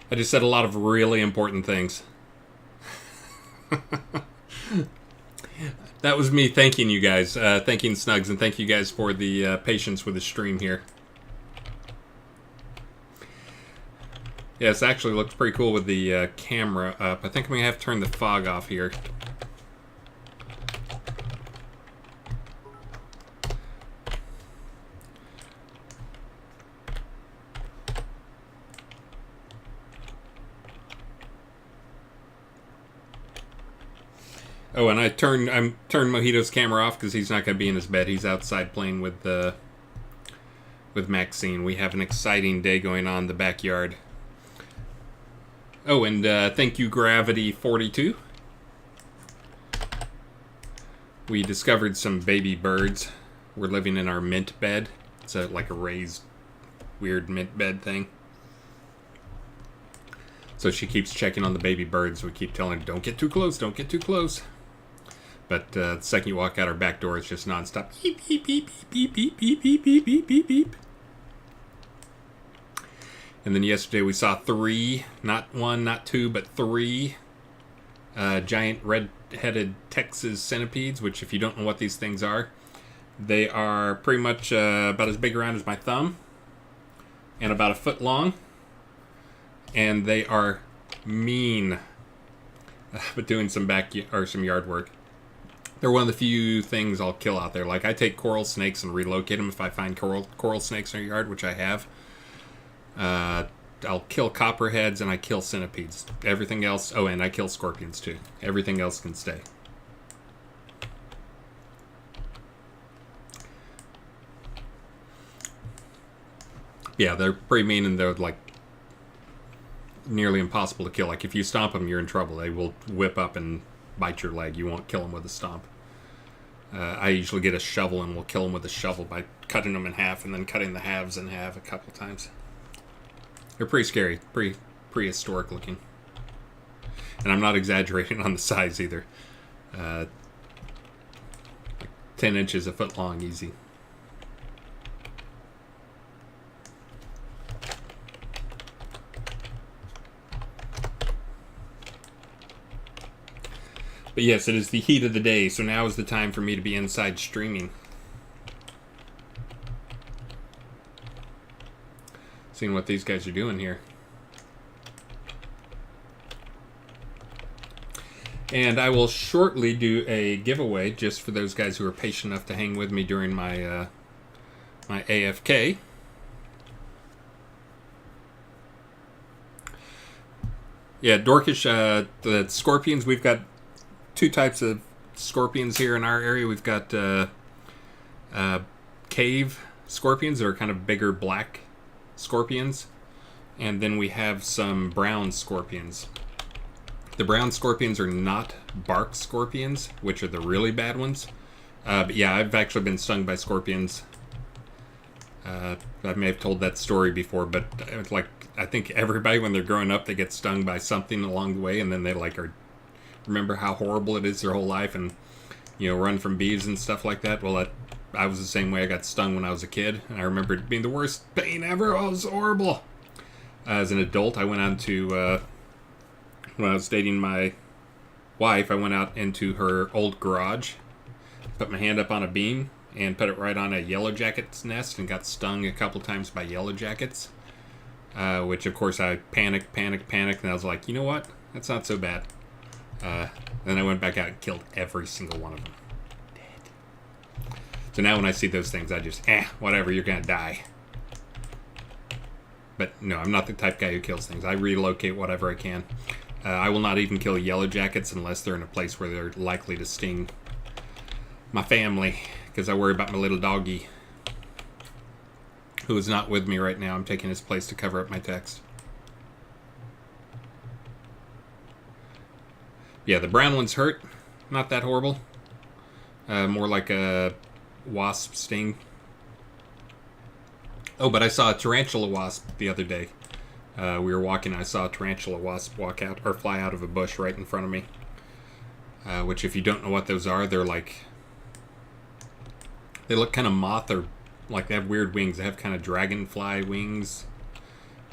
I just said a lot of really important things. That was me thanking you guys, thanking Snugs, and thank you guys for the patience with the stream here. Yes, actually looks pretty cool with the camera up. I think I'm going to have to turn the fog off here. Oh, and I'm turned Mojito's camera off because he's not going to be in his bed. He's outside playing with Maxine. We have an exciting day going on in the backyard. Oh, and thank you, Gravity 42. We discovered some baby birds. We're living in our mint bed. It's like a raised, weird mint bed thing. So she keeps checking on the baby birds. We keep telling her, don't get too close, don't get too close. But the second you walk out our back door, it's just nonstop. Beep, beep, beep, beep, beep, beep, beep, beep, beep, beep, beep. And then yesterday we saw 3, not 1, not 2, but 3 giant red-headed Texas centipedes, which if you don't know what these things are, they are pretty much about as big around as my thumb and about a foot long. And they are mean, but doing some some yard work. They're one of the few things I'll kill out there. Like, I take coral snakes and relocate them if I find coral snakes in our yard, which I have. I'll kill copperheads and I kill centipedes. Everything else... Oh, and I kill scorpions, too. Everything else can stay. Yeah, they're pretty mean and they're, like, nearly impossible to kill. Like, if you stomp them, you're in trouble. They will whip up and bite your leg. You won't kill them with a stomp. I usually get a shovel and will kill them with a shovel by cutting them in half and then cutting the halves in half a couple times. They're pretty scary, pretty prehistoric looking. And I'm not exaggerating on the size either. Like 10 inches, a foot long, easy. But yes, it is the heat of the day, so now is the time for me to be inside streaming. Seeing what these guys are doing here. And I will shortly do a giveaway just for those guys who are patient enough to hang with me during my my AFK. Yeah, Dorkish, the scorpions, we've got 2 types of scorpions here in our area. We've got cave scorpions that are kind of bigger black scorpions. And then we have some brown scorpions. The brown scorpions are not bark scorpions, which are the really bad ones. But yeah, I've actually been stung by scorpions. I may have told that story before, but like I think everybody when they're growing up, they get stung by something along the way, and then they like remember how horrible it is their whole life, and run from bees and stuff like that. Well, I was the same way. I got stung when I was a kid, and I remember it being the worst pain ever. Oh, it was horrible. As an adult, I went on to when I was dating my wife, I went out into her old garage, put my hand up on a beam, and put it right on a yellow jacket's nest, and got stung a couple times by yellow jackets. Which, of course, I panicked, and I was like, you know what? That's not so bad. Then I went back out and killed every single one of them. Dead. So now when I see those things, I just, whatever, you're gonna die. But no, I'm not the type of guy who kills things. I relocate whatever I can. I will not even kill yellow jackets unless they're in a place where they're likely to sting my family, because I worry about my little doggy, who is not with me right now. I'm taking his place to cover up my text. Yeah, the brown ones hurt. Not that horrible. More like a wasp sting. Oh, but I saw a tarantula wasp the other day. We were walking, and I saw a tarantula wasp walk out or fly out of a bush right in front of me. Which, if you don't know what those are, they're like, they look kind of moth, or like they have weird wings. They have kind of dragonfly wings,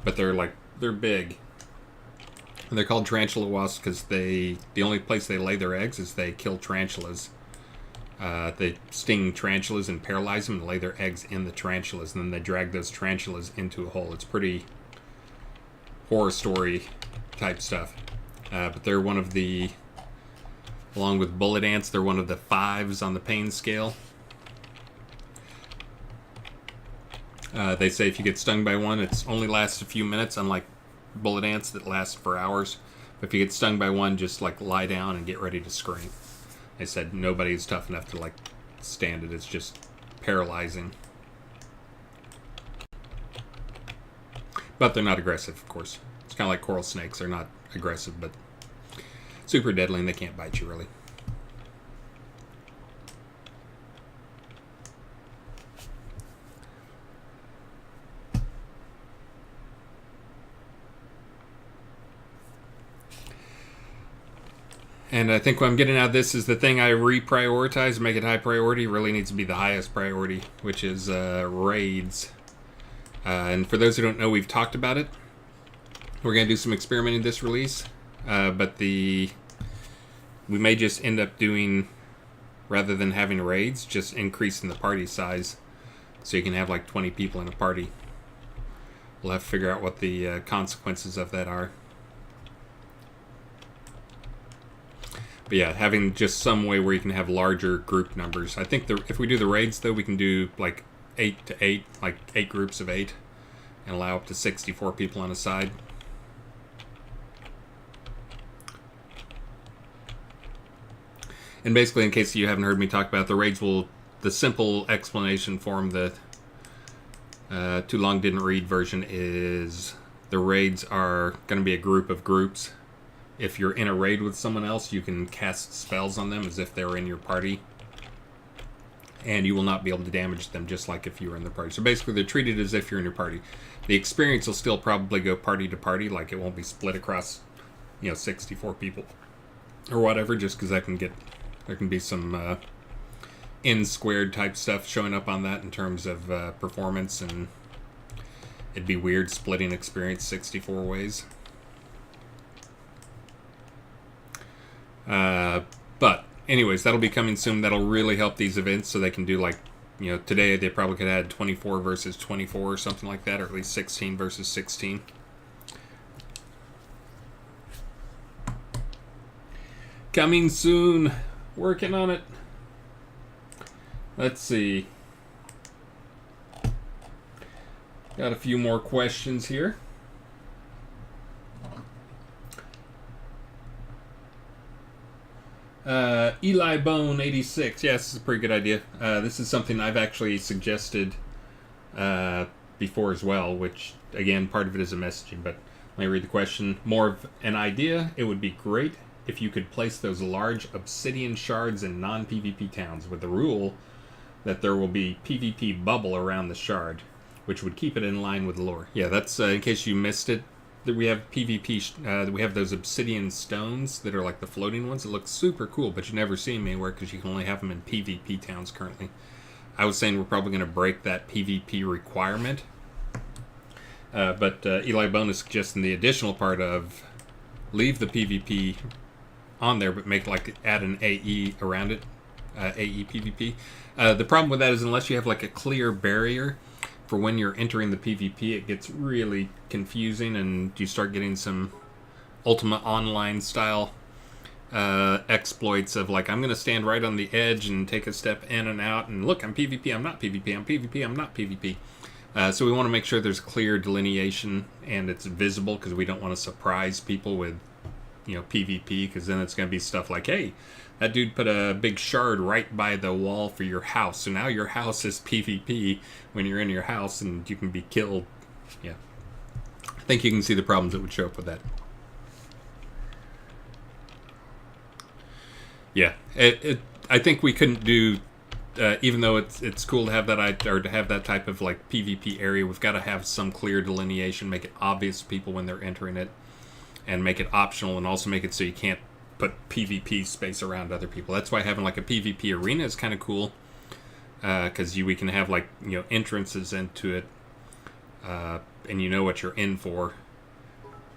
but they're big. And they're called tarantula wasps because the only place they lay their eggs is they kill tarantulas. They sting tarantulas and paralyze them and lay their eggs in the tarantulas, and then they drag those tarantulas into a hole. It's pretty horror story type stuff. But they're one of the, along with bullet ants, they're one of the 5s on the pain scale. They say if you get stung by one, it only lasts a few minutes, unlike bullet ants that last for hours. But if you get stung by one, just like lie down and get ready to scream. They said nobody's tough enough to like stand it. It's just paralyzing. But they're not aggressive, of course. It's kind of like coral snakes. They're not aggressive, but super deadly, and they can't bite you, really. And I think what I'm getting out of this is the thing I reprioritize, make it high priority, really needs to be the highest priority, which is raids. And for those who don't know, we've talked about it. We're going to do some experimenting this release, but we may just end up doing, rather than having raids, just increasing the party size, so you can have like 20 people in a party. We'll have to figure out what the consequences of that are. But yeah, having just some way where you can have larger group numbers. I think if we do the raids, though, we can do like 8 to 8, like 8 groups of 8, and allow up to 64 people on a side. And basically, in case you haven't heard me talk about it, the raids the simple explanation form, the too long didn't read version is the raids are going to be a group of groups. If you're in a raid with someone else, you can cast spells on them as if they were in your party. And you will not be able to damage them just like if you were in the party. So basically, they're treated as if you're in your party. The experience will still probably go party to party, like it won't be split across, 64 people or whatever, just because there can be some N squared type stuff showing up on that in terms of performance, and it'd be weird splitting experience 64 ways. But anyways, that'll be coming soon. That'll really help these events, so they can do like, today they probably could add 24 versus 24 or something like that, or at least 16 versus 16. Coming soon. Working on it. Let's see. Got a few more questions here. Eli Bone 86. Yes, this is a pretty good idea. This is something I've actually suggested before as well, which, again, part of it is a messaging, but let me read the question. More of an idea. It would be great if you could place those large obsidian shards in non-PvP towns with the rule that there will be PvP bubble around the shard, which would keep it in line with lore. Yeah, that's in case you missed it. We have PvP, we have those obsidian stones that are like the floating ones. It looks super cool, but you never see them anywhere because you can only have them in PvP towns currently. I was saying we're probably going to break that PvP requirement. But Eli Bone is suggesting the additional part of leave the PvP on there, but add an AE around it, AE PvP. The problem with that is unless you have like a clear barrier for when you're entering the PvP, it gets really confusing, and you start getting some Ultima Online style exploits of like, I'm going to stand right on the edge and take a step in and out, and look, I'm PvP, I'm not PvP, I'm PvP, I'm not PvP. So we want to make sure there's clear delineation and it's visible, because we don't want to surprise people with PvP, because then it's going to be stuff like, hey, that dude put a big shard right by the wall for your house, so now your house is PvP when you're in your house and you can be killed. Yeah, I think you can see the problems that would show up with that. Yeah, I think we couldn't do, even though it's cool to have that, or to have that type of like PvP area, we've got to have some clear delineation, make it obvious to people when they're entering it, and make it optional, and also make it so you can't put PvP space around other people. That's why having like a PvP arena is kind of cool, because we can have like entrances into it, and you know what you're in for,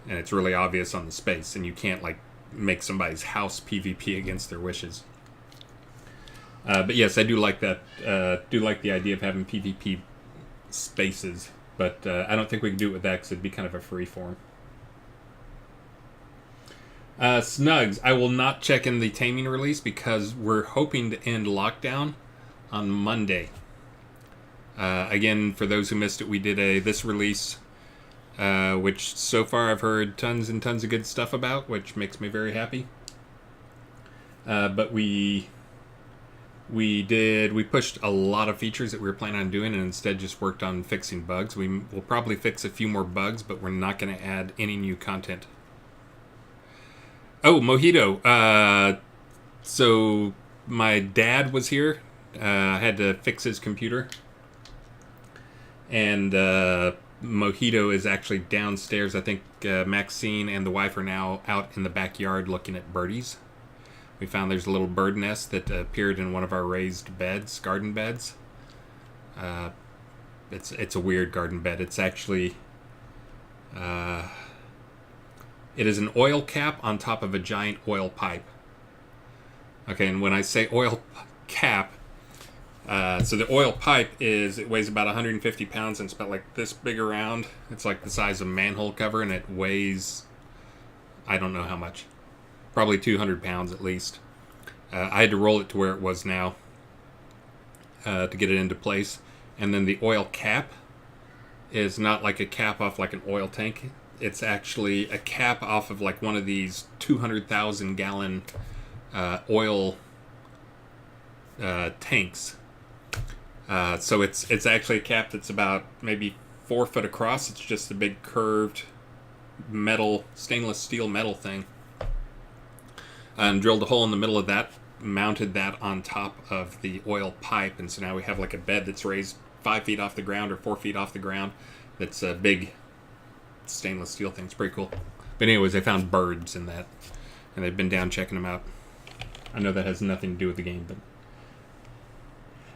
and it's really obvious on the space, and you can't like make somebody's house PvP against their wishes. But yes, I do like that. Do like the idea of having PvP spaces, but I don't think we can do it with that because it'd be kind of a free form. Snugs, I will not check in the taming release because we're hoping to end lockdown on Monday. Again, for those who missed it, we did this release, which so far I've heard tons and tons of good stuff about, which makes me very happy. But we pushed a lot of features that we were planning on doing and instead just worked on fixing bugs. We'll probably fix a few more bugs, but we're not going to add any new content. Oh, Mojito. So my dad was here. I had to fix his computer. And Mojito is actually downstairs. I think Maxine and the wife are now out in the backyard looking at birdies. We found there's a little bird nest that appeared in one of our raised beds, garden beds. It's a weird garden bed. It's actually... it is an oil cap on top of a giant oil pipe. Okay, and when I say oil cap... so the oil pipe it weighs about 150 pounds and it's about like this big around. It's like the size of a manhole cover and it weighs, I don't know how much. Probably 200 pounds at least. I had to roll it to where it was now to get it into place. And then the oil cap is not like a cap off like an oil tank. It's actually a cap off of like one of these 200,000 gallon oil tanks. So it's actually a cap that's about maybe 4 foot across. It's just a big curved metal, stainless steel metal thing. And drilled a hole in the middle of that, mounted that on top of the oil pipe, and so now we have like a bed that's raised 5 feet off the ground or 4 feet off the ground. That's a big stainless steel thing. It's pretty cool. But anyways, they found birds in that, and they've been down checking them out. I know that has nothing to do with the game, but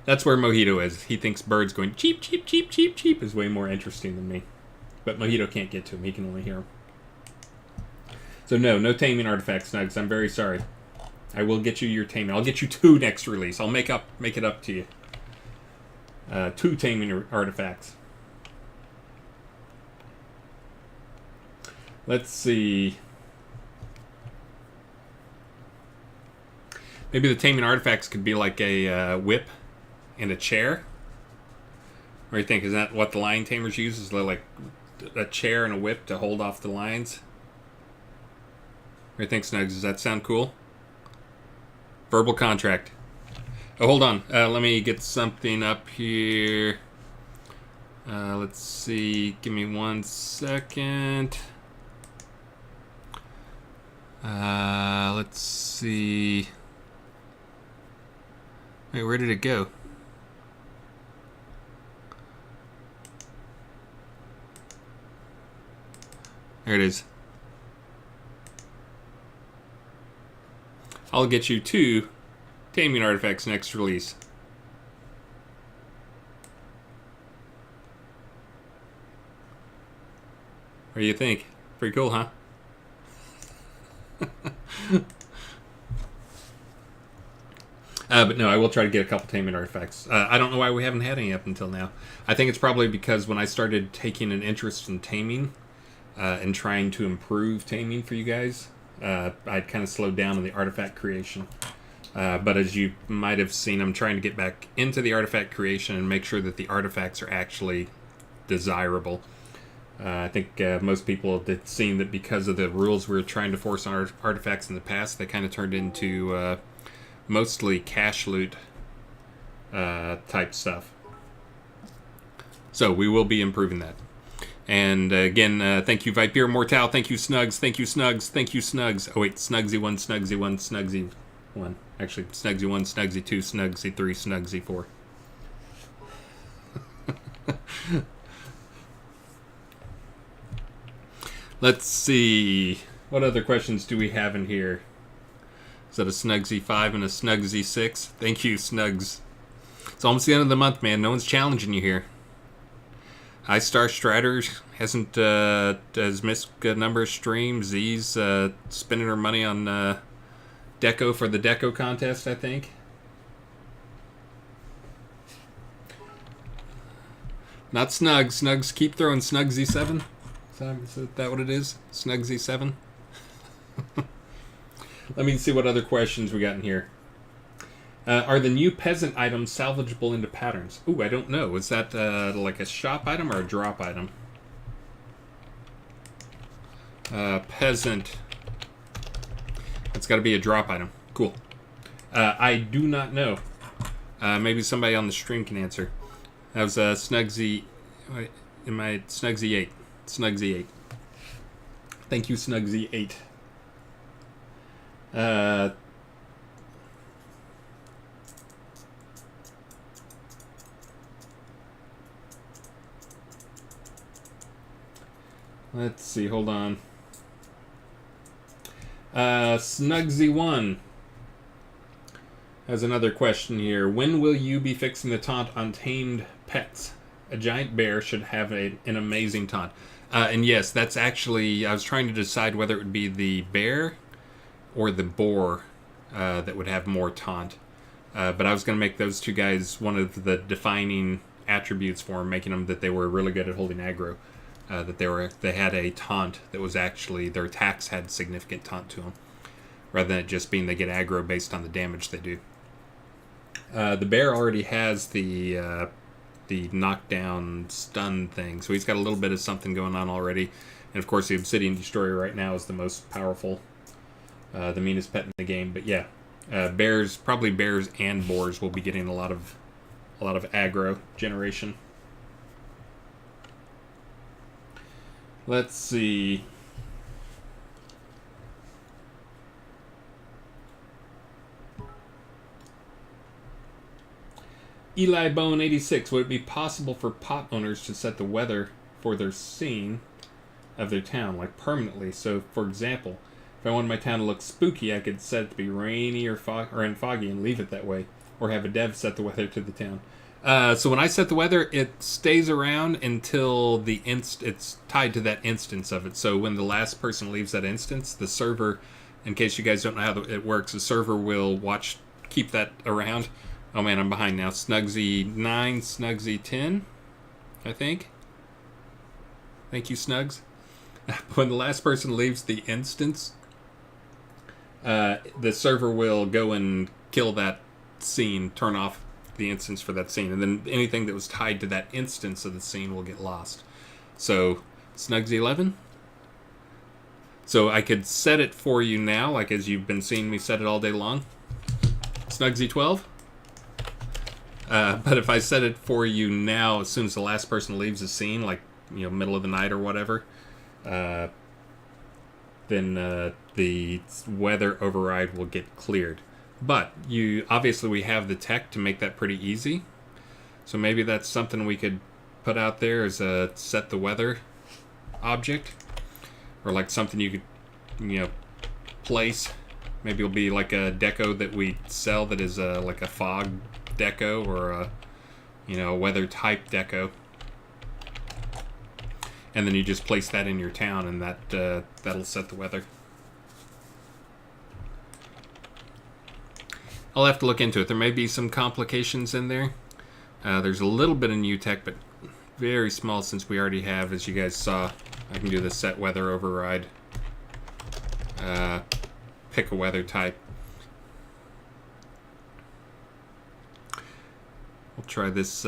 that's where Mojito is. He thinks birds going cheep, cheep, cheep, cheep, cheep is way more interesting than me. But Mojito can't get to him. He can only hear him. So no taming artifacts, Snugs. I'm very sorry. I will get you your taming. I'll get you 2 next release. I'll make it up to you. 2 taming artifacts. Let's see. Maybe the taming artifacts could be like a whip and a chair. What do you think? Is that what the lion tamers use? Is like a chair and a whip to hold off the lions? What do you think, Snugs? Does that sound cool? Verbal contract. Oh, hold on. Let me get something up here. Let's see. Give me 1 second. Let's see. Wait, where did it go? There it is. I'll get you 2 taming artifacts next release. What do you think? Pretty cool, huh? But no, I will try to get a couple taming artifacts. I don't know why we haven't had any up until now. I think it's probably because when I started taking an interest in taming and trying to improve taming for you guys, I'd kind of slowed down on the artifact creation. But as you might have seen, I'm trying to get back into the artifact creation and make sure that the artifacts are actually desirable. I think most people have seen that because of the rules we were trying to force on artifacts in the past, they kind of turned into mostly cash loot type stuff. So we will be improving that. And again, thank you, Viper Mortal. Thank you, Snugs. Thank you, Snugs. Thank you, Snugs. Oh, wait. Snugsy 1, Snugsy 1, Snugsy 1. Actually, Snugsy 1, Snugsy 2, Snugsy 3, Snugsy 4. Let's see. What other questions do we have in here? Is that a Snugsy 5 and a Snugsy 6? Thank you, Snugs. It's almost the end of the month, man. No one's challenging you here. iStar Strider has missed a number of streams. Z's spending her money on Deco for the Deco contest, I think. Not Snugs. Snugs, keep throwing Snugsy 7. Is that what it is? Snugsy 7? Let me see what other questions we got in here. Are the new peasant items salvageable into patterns? Ooh, I don't know. Is that like a shop item or a drop item? Peasant. It's got to be a drop item. Cool. I do not know. Maybe somebody on the stream can answer. That was Snugsy. In my Snugsy 8. Snugsy 8. Thank you, Snugsy 8. Let's see, hold on. Snugsy1 has another question here. When will you be fixing the taunt on tamed pets? A giant bear should have an amazing taunt. And yes, that's actually... I was trying to decide whether it would be the bear or the boar that would have more taunt. But I was going to make those two guys one of the defining attributes for them, making them that they were really good at holding aggro. That they had a taunt that was actually... Their attacks had significant taunt to them, rather than it just being they get aggro based on the damage they do. The bear already has the knockdown stun thing, so he's got a little bit of something going on already. And of course the Obsidian Destroyer right now is the most powerful, the meanest pet in the game. But yeah, probably bears and boars will be getting a lot of aggro generation. Let's see. Eli Bone 86. Would it be possible for pot owners to set the weather for their scene of their town, like permanently? So, for example, if I wanted my town to look spooky, I could set it to be rainy or foggy and leave it that way, or have a dev set the weather to the town. So when I set the weather, it stays around until it's tied to that instance of it. So when the last person leaves that instance, the server, in case you guys don't know how it works, the server will keep that around. Oh man, I'm behind now. Snugsy 9, Snugsy 10, I think. Thank you, Snugs. When the last person leaves the instance, the server will go and kill that scene, turn off the instance for that scene, and then anything that was tied to that instance of the scene will get lost. So, Snugsy 11. So I could set it for you now, like as you've been seeing me set it all day long. Snugsy 12. But if I set it for you now, as soon as the last person leaves the scene, like, middle of the night or whatever, then the weather override will get cleared. But obviously we have the tech to make that pretty easy. So maybe that's something we could put out there as a set the weather object. Or like something you could, place. Maybe it'll be like a deco that we sell that is like a fog deco or a weather type deco. And then you just place that in your town and that'll set the weather. I'll have to look into it. There may be some complications in there. There's a little bit of new tech, but very small since we already have, as you guys saw. I can do the set weather override. Pick a weather type. We'll try this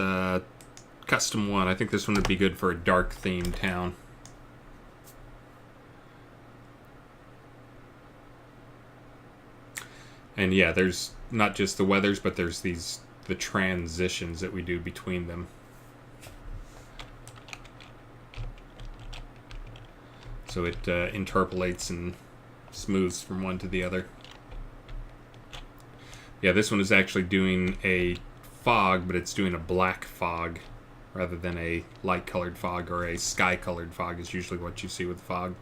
custom one. I think this one would be good for a dark themed town. And yeah, there's not just the weathers, but there's the transitions that we do between them. So it interpolates and smooths from one to the other. Yeah, this one is actually doing a fog, but it's doing a black fog rather than a light colored fog, or a sky colored fog is usually what you see with fog.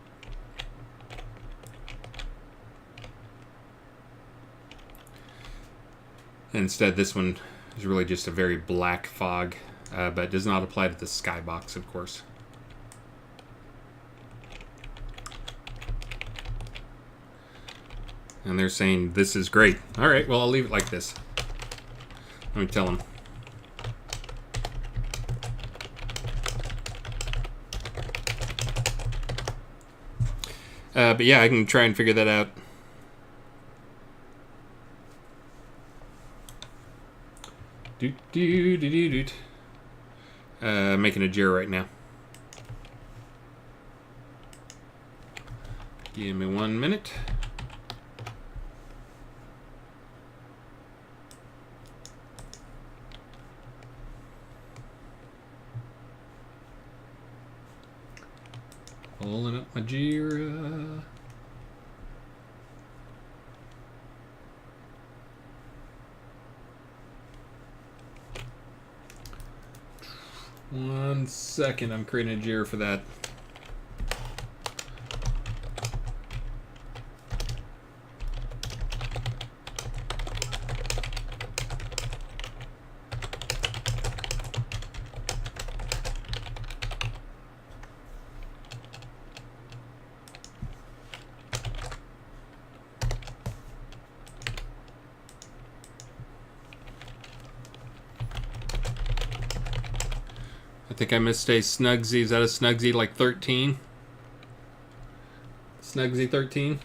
Instead, this one is really just a very black fog, but it does not apply to the skybox, of course. And they're saying this is great. All right, well, I'll leave it like this. Let me tell them. But yeah, I can try and figure that out. Making a Jira right now. Give me 1 minute. Pulling up my Jira. One second, I'm creating a Jira for that. I think I missed a Snugsy. Is that a Snugsy like 13? Snugsy 13?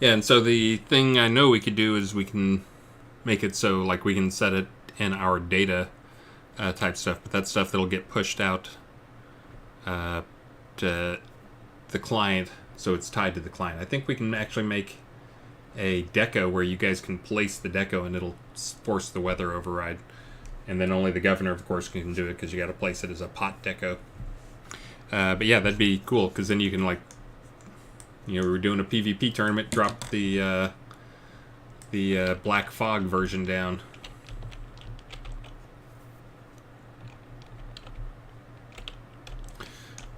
Yeah, and so the thing I know we could do is we can make it so like we can set it in our data type stuff, but that's stuff that'll get pushed out to the client, so it's tied to the client. I think we can actually make a deco where you guys can place the deco and it'll force the weather override, and then only the governor, of course, can do it because you got to place it as a pot deco. But yeah, that'd be cool because then you can like. You know, we're doing a PvP tournament. Drop the Black Fog version down.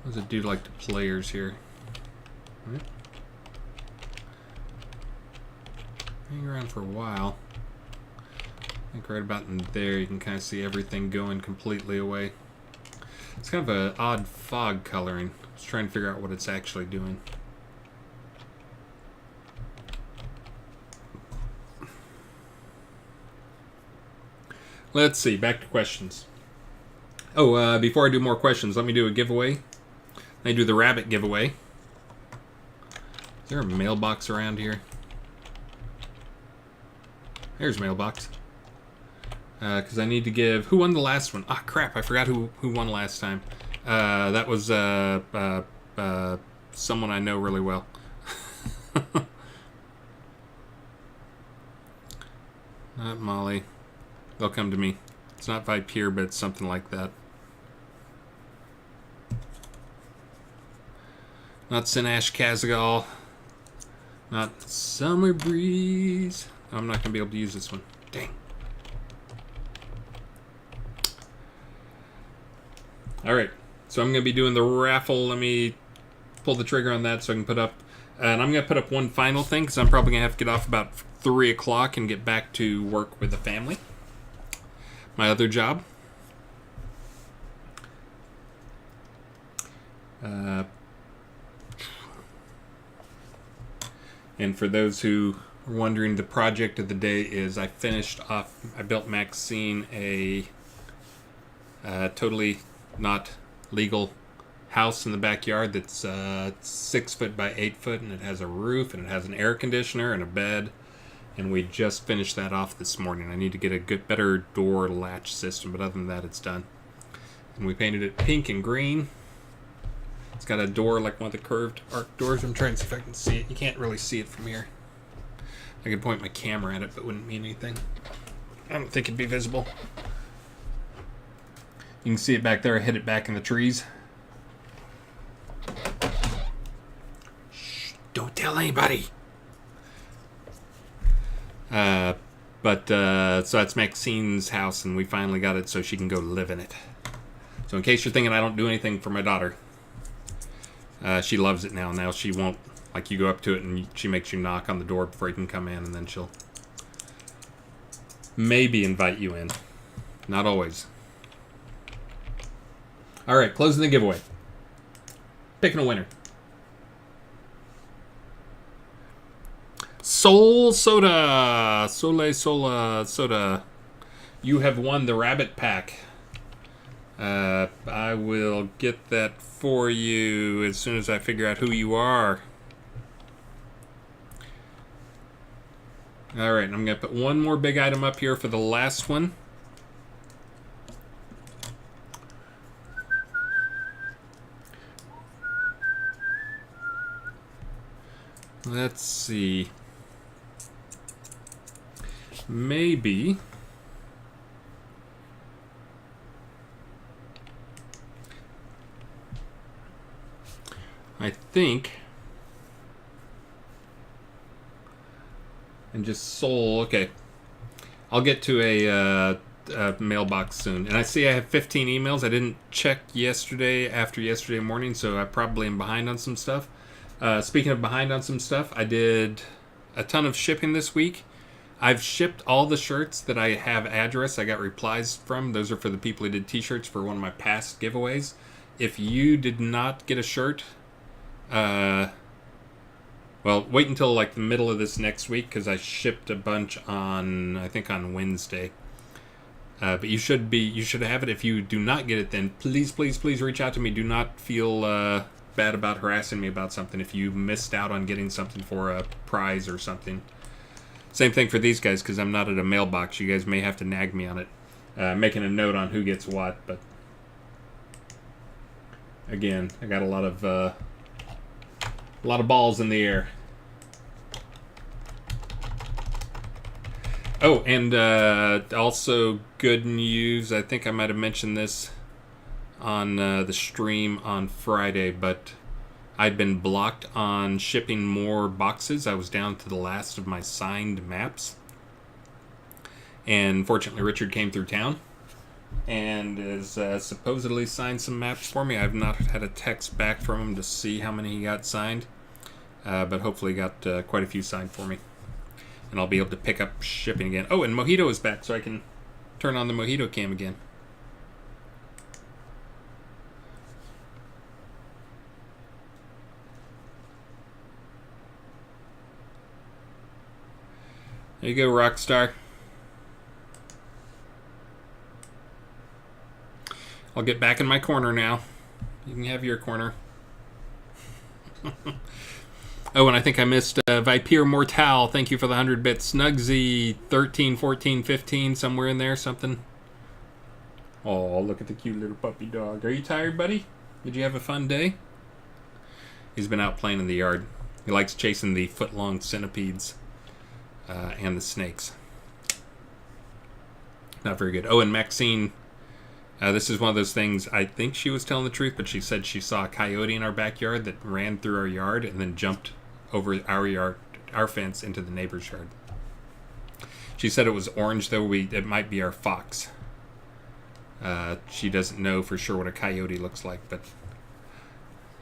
What does it do like to players here? Right. Hang around for a while. I think right about in there you can kind of see everything going completely away. It's kind of an odd fog coloring. I was trying to figure out what it's actually doing. Let's see, back to questions. Oh, before I do more questions, let me do a giveaway. Let me do the rabbit giveaway. Is there a mailbox around here? There's a mailbox. Because I need to give... Who won the last one? Ah, crap, I forgot who won last time. That was someone I know really well. Not Molly. They'll come to me. It's not Vipier, but it's something like that. Not Sinash Kazagal. Not Summer Breeze. I'm not going to be able to use this one. Dang. Alright. So I'm going to be doing the raffle. Let me pull the trigger on that so I can put up... and I'm going to put up one final thing because I'm probably going to have to get off about 3 o'clock and get back to work with the family. My other job. And for those who are wondering, the project of the day is I built Maxine a totally not legal house in the backyard that's 6 foot by 8 foot, and it has a roof, and it has an air conditioner and a bed. And we just finished that off this morning. I need to get a better door latch system, but other than that, it's done. And we painted it pink and green. It's got a door like one of the curved arc doors. I'm trying to see if I can see it. You can't really see it from here. I could point my camera at it, but it wouldn't mean anything. I don't think it'd be visible. You can see it back there. I hid it back in the trees. Don't tell anybody. So that's Maxine's house, and we finally got it so she can go live in it. So in case you're thinking I don't do anything for my daughter, she loves it now. Now she won't, like, you go up to it and she makes you knock on the door before you can come in, and then she'll maybe invite you in. Not always. All right, closing the giveaway. Picking a winner. Soul Soda. Soda. You have won the Rabbit Pack. I will get that for you as soon as I figure out who you are. All right, I'm going to put one more big item up here for the last one. Let's see. Maybe. I think. And just Soul. Okay. I'll get to a mailbox soon. And I see I have 15 emails. I didn't check after yesterday morning, so I probably am behind on some stuff. Speaking of behind on some stuff, I did a ton of shipping this week. I've shipped all the shirts that I have address. I got replies from. Those are for the people who did t-shirts for one of my past giveaways. If you did not get a shirt, well, wait until like the middle of this next week, because I shipped a bunch I think on Wednesday. But you should have it. If you do not get it, then please reach out to me. Do not feel bad about harassing me about something if you missed out on getting something for a prize or something. Same thing for these guys, because I'm not at a mailbox. You guys may have to nag me on it, making a note on who gets what. But again, I got a lot of balls in the air. Oh, and also good news. I think I might have mentioned this on the stream on Friday, but I'd been blocked on shipping more boxes. I was down to the last of my signed maps. And fortunately, Richard came through town and has supposedly signed some maps for me. I've not had a text back from him to see how many he got signed, but hopefully got quite a few signed for me. And I'll be able to pick up shipping again. Oh, and Mojito is back, so I can turn on the Mojito cam again. There you go, Rockstar. I'll get back in my corner now. You can have your corner. Oh, and I think I missed Viper Mortal. Thank you for the 100 bits. Snugsy 13, 14, 15, somewhere in there, something. Oh, look at the cute little puppy dog. Are you tired, buddy? Did you have a fun day? He's been out playing in the yard. He likes chasing the foot-long centipedes. And the snakes. Not very good. Oh, and Maxine, this is one of those things, I think she was telling the truth, but she said she saw a coyote in our backyard that ran through our yard and then jumped over our fence into the neighbor's yard. She said it was orange, though it might be our fox. She doesn't know for sure what a coyote looks like, but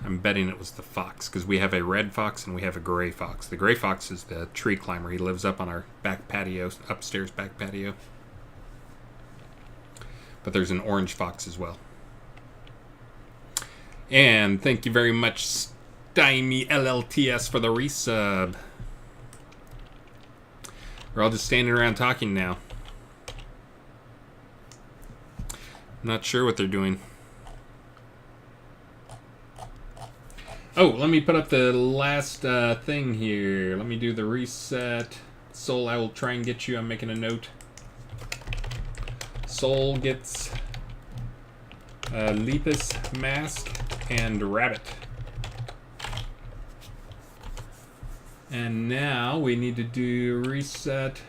I'm betting it was the fox, because we have a red fox and we have a gray fox. The gray fox is the tree climber. He lives up on our back patio, upstairs back patio. But there's an orange fox as well. And thank you very much, Stymie LLTS, for the resub. We're all just standing around talking now. I'm not sure what they're doing. Oh, let me put up the last thing here. Let me do the reset. Soul, I will try and get you. I'm making a note. Soul gets Lepus Mask and Rabbit. And now we need to do reset.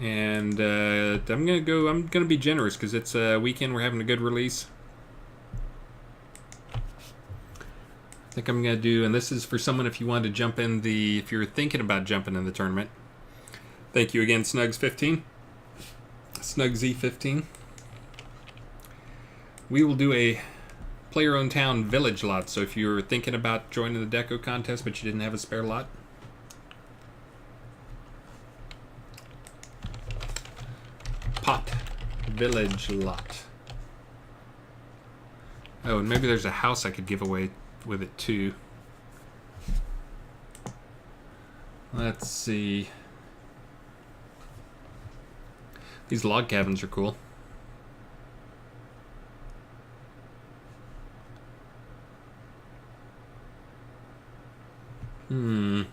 And I'm gonna be generous because it's a weekend. We're having a good release. think I'm going to do, and this is for someone if you want to jump in if you're thinking about jumping in the tournament. Thank you again, Snugs15. SnugZ15. We will do a player-owned town village lot. So if you're thinking about joining the deco contest but you didn't have a spare lot, pot village lot. Oh, and maybe there's a house I could give away with it too. Let's see. These log cabins are cool. Yeah,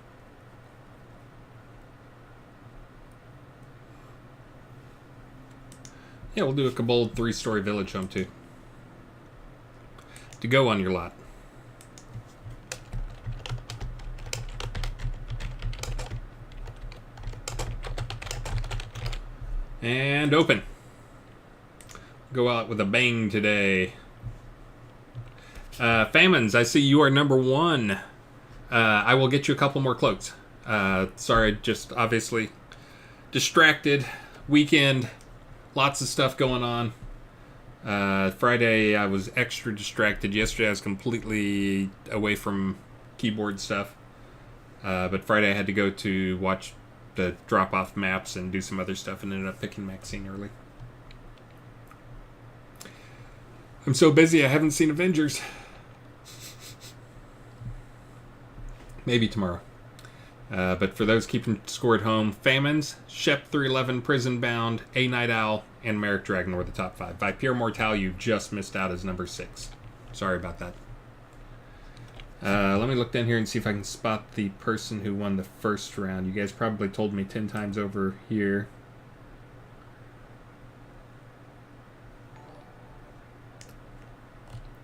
we'll do a Kobold 3-story village home too. To go on your lot. And open. Go out with a bang today. Famines, I see you are number 1. I will get you a couple more cloaks. Sorry, just obviously distracted. Weekend, lots of stuff going on. Friday I was extra distracted. Yesterday I was completely away from keyboard stuff. But Friday I had to go to watch the drop-off maps and do some other stuff and ended up picking Maxine early. I'm so busy I haven't seen Avengers. Maybe tomorrow. But for those keeping score at home, Famines, Shep 311, Prison Bound, A Night Owl, and Merrick Dragon were the top 5. By Pure Mortal, you just missed out as number 6. Sorry about that. Let me look down here and see if I can spot the person who won the first round. You guys probably told me 10 times over here.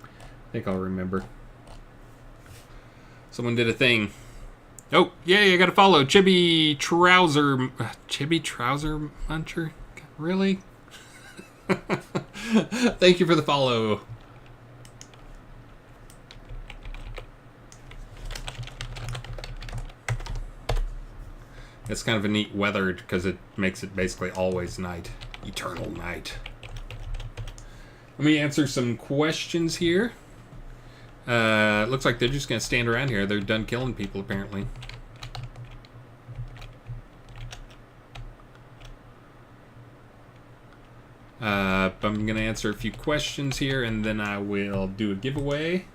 I think I'll remember. Someone did a thing. Oh, yay, I gotta follow. Chibi Trouser Muncher? Really? Thank you for the follow. It's kind of a neat weather because it makes it basically always night. Eternal night. Let me answer some questions here. Looks like they're just going to stand around here. They're done killing people, apparently. I'm going to answer a few questions here, and then I will do a giveaway.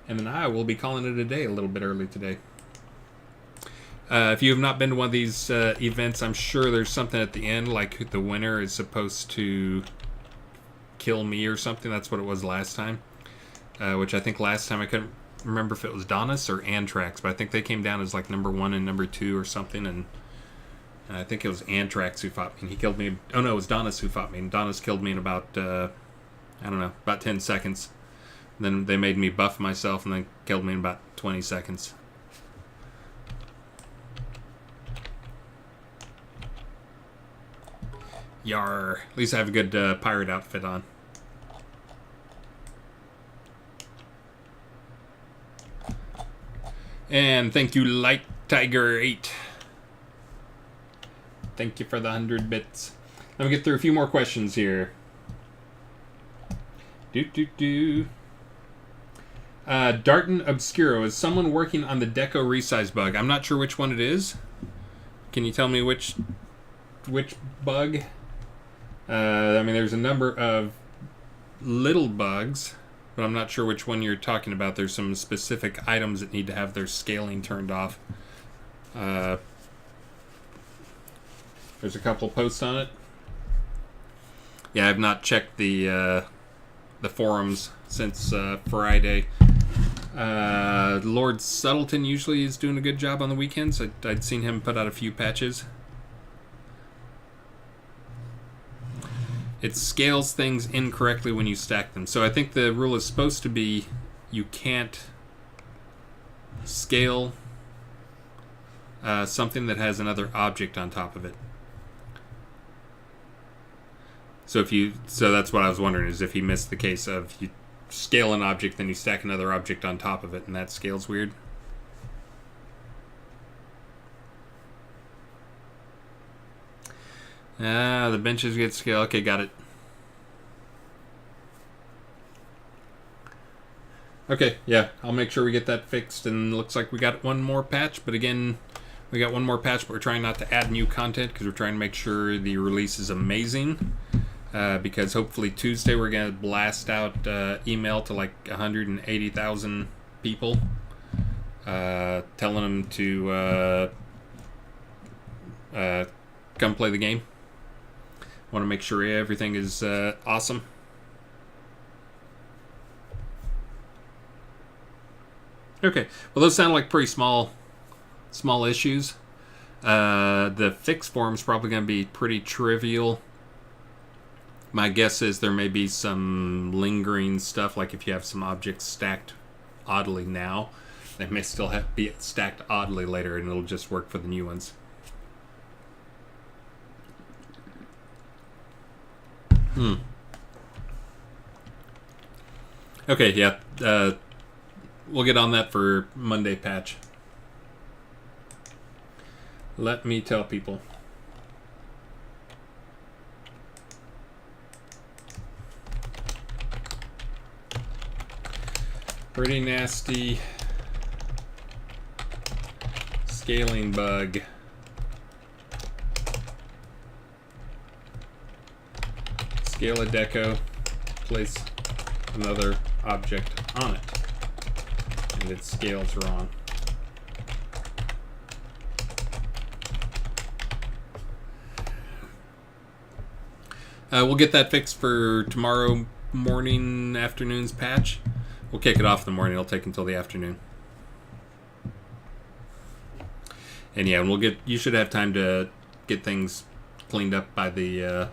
And then I will be calling it a day a little bit early today. If you have not been to one of these events, I'm sure there's something at the end, like the winner is supposed to kill me or something. That's what it was last time. Which I think last time I couldn't remember if it was Donis or Anthrax, but I think they came down as like number 1 and number 2 or something, and I think it was Anthrax who fought me, and he killed me. Oh no, it was Donis who fought me, and Donis killed me in about, I don't know, about 10 seconds. And then they made me buff myself, and then killed me in about 20 seconds. Yar. At least I have a good pirate outfit on. And thank you, Light Tiger 8. Thank you for the 100 bits. Let me get through a few more questions here. Darton Obscuro. Is someone working on the Deco resize bug? I'm not sure which one it is. Can you tell me which bug? I mean, there's a number of little bugs, but I'm not sure which one you're talking about. There's some specific items that need to have their scaling turned off. There's a couple posts on it. Yeah, I've not checked the forums since Friday. Lord Subtleton usually is doing a good job on the weekends. I'd seen him put out a few patches. It scales things incorrectly when you stack them. So I think the rule is supposed to be you can't scale something that has another object on top of it. So that's what I was wondering, is if he missed the case of scale an object, then you stack another object on top of it, and that scales weird. The benches get scaled. Okay, got it. Okay, yeah, I'll make sure we get that fixed, and looks like we got one more patch, but again, we got one more patch, but we're trying not to add new content because we're trying to make sure the release is amazing. Because hopefully Tuesday we're going to blast out email to like 180,000 people, telling them to come play the game. Want to make sure everything is awesome. Okay, well those sound like pretty small issues. The fix form is probably going to be pretty trivial. My guess is there may be some lingering stuff, like if you have some objects stacked oddly now, they may still be stacked oddly later, and it'll just work for the new ones. Okay, yeah. We'll get on that for Monday patch. Let me tell people. Pretty nasty scaling bug. Scale a deco, place another object on it, and it scales wrong. We'll get that fixed for tomorrow morning, afternoon's patch. We'll kick it off in the morning. It'll take until the afternoon. And yeah, you should have time to get things cleaned up by the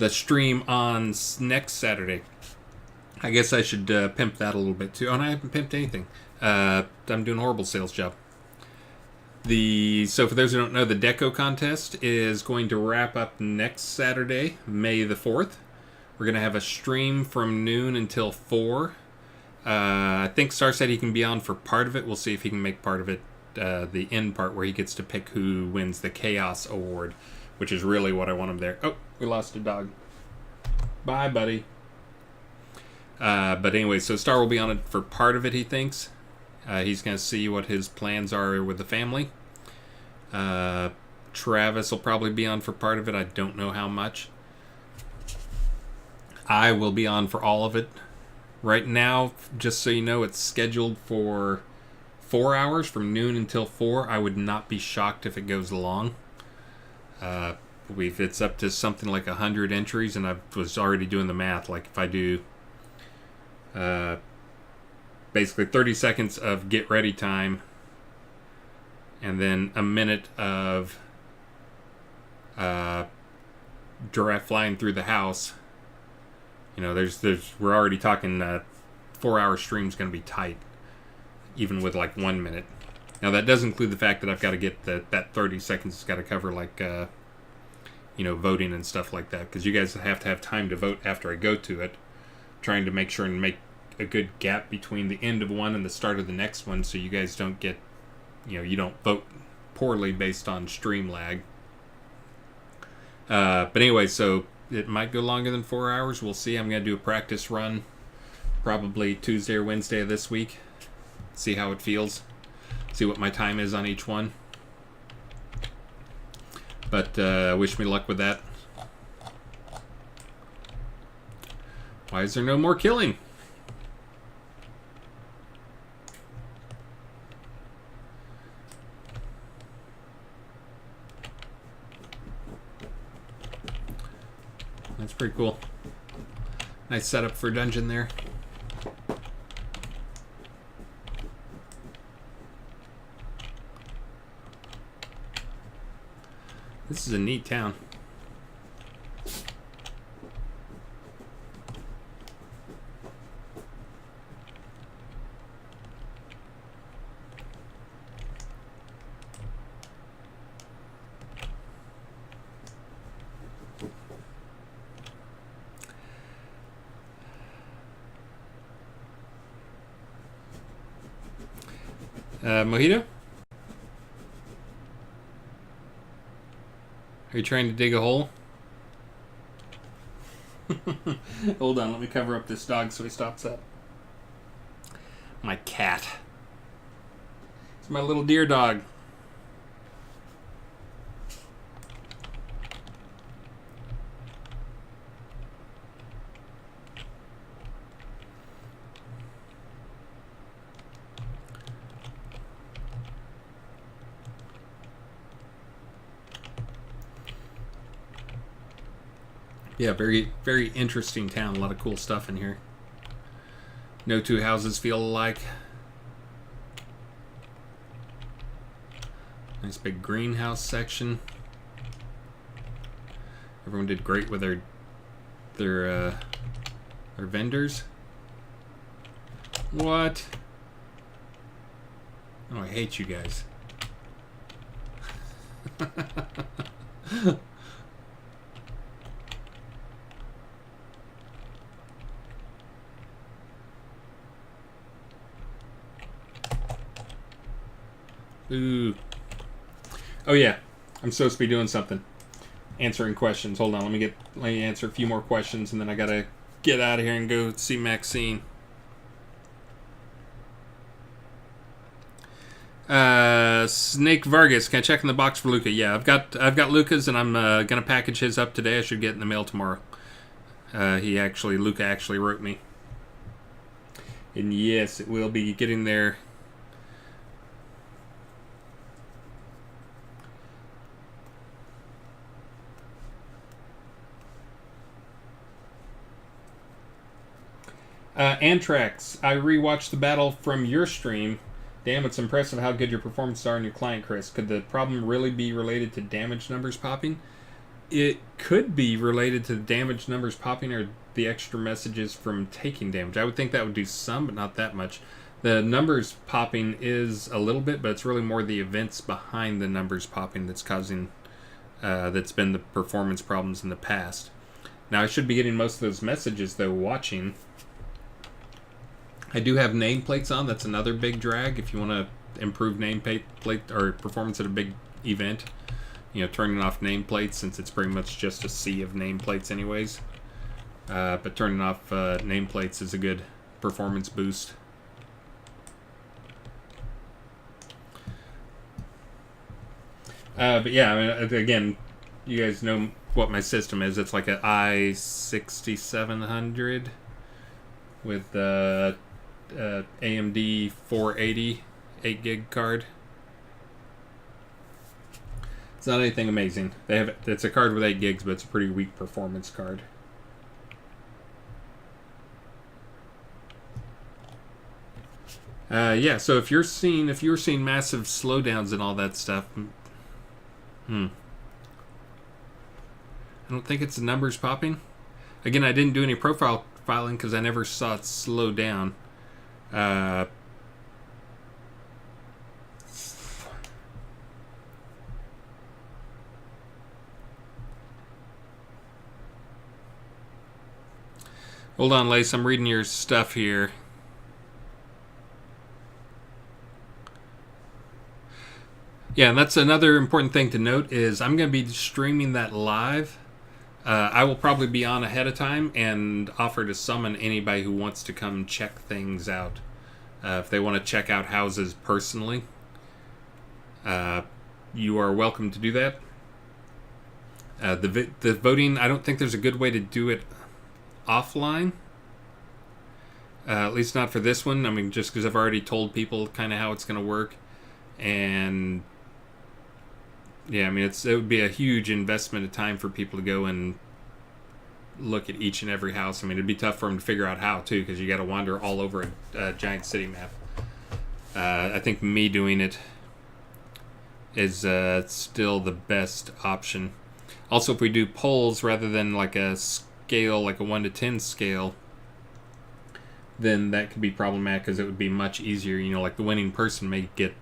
stream on next Saturday. I guess I should pimp that a little bit too. Oh, and I haven't pimped anything. I'm doing a horrible sales job. So for those who don't know, the Deco contest is going to wrap up next Saturday, May the 4th. We're going to have a stream from noon until 4. I think Star said he can be on for part of it. We'll see if he can make part of it the end part where he gets to pick who wins the Chaos Award, which is really what I want him there. Oh, we lost a dog. Bye, buddy. But anyway, so Star will be on it for part of it, he thinks. He's going to see what his plans are with the family. Travis will probably be on for part of it. I don't know how much. I will be on for all of it. Right now, just so you know, it's scheduled for 4 hours from noon until 4. I would not be shocked if it goes long. It's up to something like 100 entries, and I was already doing the math. Like if I do basically 30 seconds of get ready time, and then a minute of giraffe flying through the house. You know, we're already talking 4-hour stream's going to be tight, even with like 1 minute. Now that does include the fact that I've got to get that 30 seconds. It's got to cover like voting and stuff like that, because you guys have to have time to vote after I go to it. Trying to make sure and make a good gap between the end of one and the start of the next one, so you guys don't get, you don't vote poorly based on stream lag. But anyway, so it might go longer than 4 hours. We'll see. I'm going to do a practice run probably Tuesday or Wednesday of this week. See how it feels. See what my time is on each one. But wish me luck with that. Why is there no more killing? That's pretty cool. Nice setup for dungeon there. This is a neat town. Mojito? Are you trying to dig a hole? Hold on, let me cover up this dog so he stops up. My cat. It's my little deer dog. Yeah, very, very interesting town. A lot of cool stuff in here. No two houses feel alike. Nice big greenhouse section. Everyone did great with their vendors. What? Oh, I hate you guys. Ooh. Oh yeah, I'm supposed to be doing something. Answering questions. Hold on, let me answer a few more questions, and then I gotta get out of here and go see Maxine. Snake Vargas, can I check in the box for Luca? Yeah, I've got Luca's, and I'm gonna package his up today. I should get in the mail tomorrow. Luca actually wrote me, and yes, it will be getting there. Antrax, I rewatched the battle from your stream. Damn, it's impressive how good your performances are in your client, Chris. Could the problem really be related to damage numbers popping? It could be related to the damage numbers popping or the extra messages from taking damage. I would think that would do some, but not that much. The numbers popping is a little bit, but it's really more the events behind the numbers popping that's causing, that's been the performance problems in the past. Now, I should be getting most of those messages, though, watching. I do have nameplates on. That's another big drag if you want to improve nameplate or performance at a big event. You know, turning off nameplates, since it's pretty much just a sea of nameplates anyways. But turning off nameplates is a good performance boost. But yeah, I mean, again, you guys know what my system is. It's like an i6700 with AMD 480 8 gig card. It's not anything amazing. It's a card with 8 gigs, but it's a pretty weak performance card. Yeah, so if you're seeing massive slowdowns and all that stuff, I don't think it's the numbers popping. Again, I didn't do any profile filing because I never saw it slow down. Hold on, Lace. I'm reading your stuff here. Yeah, and that's another important thing to note is I'm going to be streaming that live. I will probably be on ahead of time and offer to summon anybody who wants to come check things out. If they want to check out houses personally, you are welcome to do that. The voting, I don't think there's a good way to do it offline. At least not for this one. I mean, just because I've already told people kind of how it's going to work. And yeah, I mean, it would be a huge investment of time for people to go and look at each and every house. I mean, it'd be tough for them to figure out how, too, because you got to wander all over a giant city map. I think me doing it is still the best option. Also, if we do polls rather than like a scale, like a 1 to 10 scale, then that could be problematic because it would be much easier. You know, like the winning person may get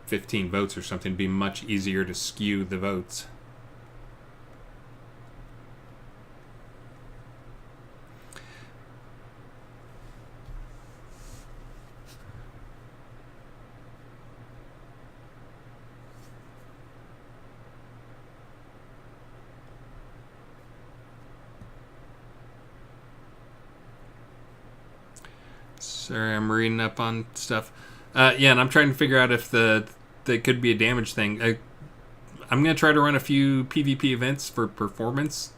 15 votes or something. It'd be much easier to skew the votes. Sorry, I'm reading up on stuff. Yeah, and I'm trying to figure out if that could be a damage thing. I'm going to try to run a few PvP events for performance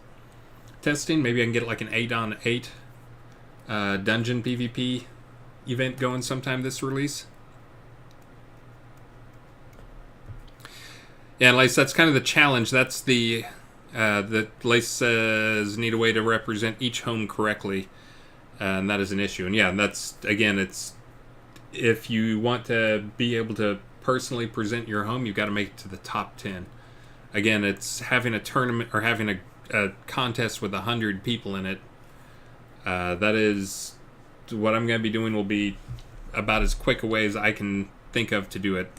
testing. Maybe I can get like an 8 on 8 dungeon PvP event going sometime this release. Yeah, and Lace, that's kind of the challenge. That's the Lace says need a way to represent each home correctly, and that is an issue. And yeah, that's again, it's if you want to be able to personally present your home, you've got to make it to the top 10. Again, it's having a tournament or having a contest with 100 people in it. That is what I'm going to be doing. Will be about as quick a way as I can think of to do it.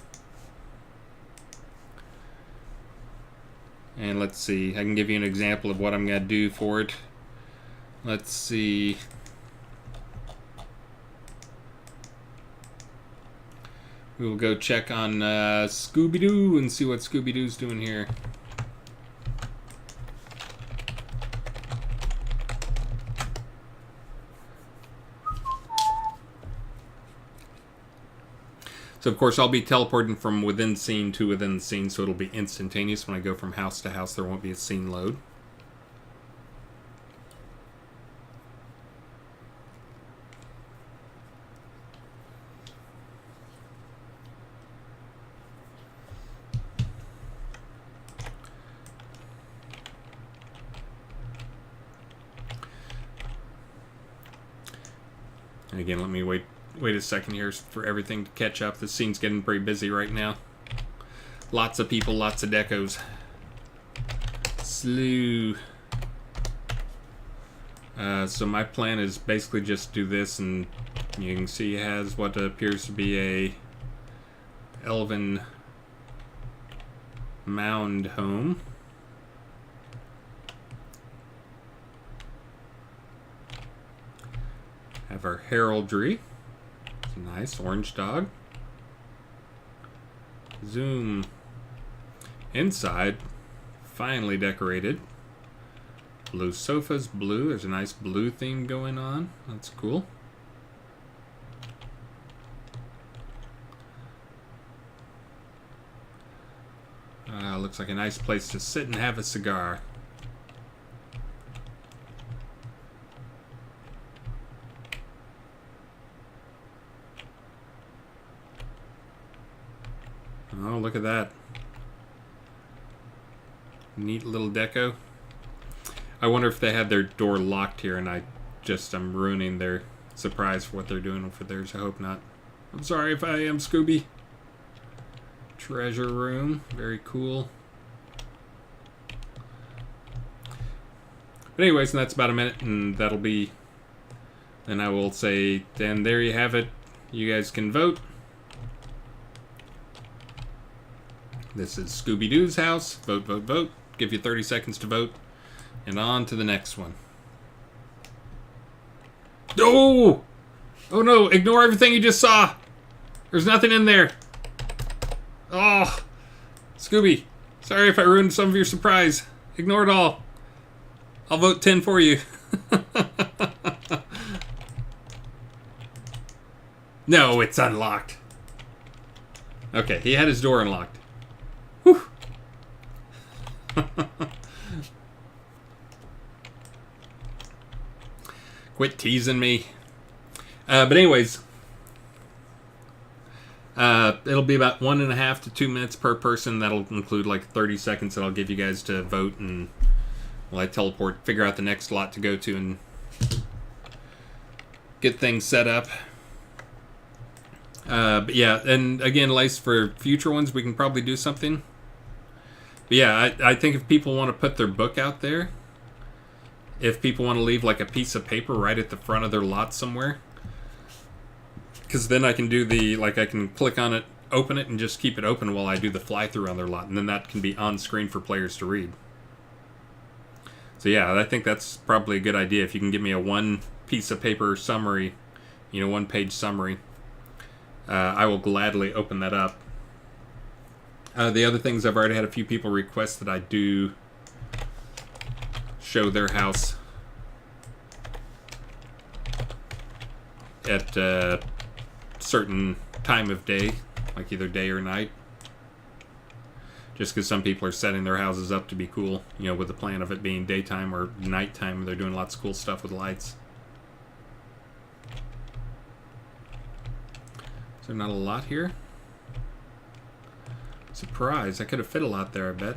And let's see, I can give you an example of what I'm going to do for it. Let's see. We will go check on Scooby-Doo and see what Scooby-Doo's doing here. So, of course, I'll be teleporting from within scene to within the scene, so it'll be instantaneous. When I go from house to house, there won't be a scene load. And again, let me wait a second here for everything to catch up. The scene's getting pretty busy right now. Lots of people, lots of decos. Slew. So my plan is basically just do this, and you can see it has what appears to be a elven mound home. Have our heraldry. It's a nice orange dog. Zoom. Inside, finely decorated. Blue sofas, blue. There's a nice blue theme going on. That's cool. Looks like a nice place to sit and have a cigar. Oh, look at that. Neat little deco. I wonder if they had their door locked here and I'm ruining their surprise for what they're doing for theirs. I hope not. I'm sorry if I am, Scooby. Treasure room. Very cool. But anyways, and that's about a minute, and that'll be... Then I will say, and there you have it. You guys can vote. This is Scooby-Doo's house. Vote, vote, vote. Give you 30 seconds to vote. And on to the next one. Oh! Oh no, ignore everything you just saw. There's nothing in there. Oh! Scooby, sorry if I ruined some of your surprise. Ignore it all. I'll vote 10 for you. No, it's unlocked. Okay, he had his door unlocked. Whew. Quit teasing me. But anyways, it'll be about 1.5 to 2 minutes per person. That'll include like 30 seconds that I'll give you guys to vote, and while I teleport, figure out the next lot to go to and get things set up. But yeah, and again, Lace, for future ones, we can probably do something. But yeah, I think if people want to put their book out there, if people want to leave like a piece of paper right at the front of their lot somewhere, because then I can do I can click on it, open it, and just keep it open while I do the fly through on their lot, and then that can be on screen for players to read. So yeah, I think that's probably a good idea. If you can give me a one piece of paper summary, one page summary, I will gladly open that up. The other things, I've already had a few people request that I do show their house at a certain time of day, like either day or night. Just because some people are setting their houses up to be cool, you know, with the plan of it being daytime or nighttime. They're doing lots of cool stuff with lights. Is there not a lot here? Surprise, I could have fit a lot there, I bet.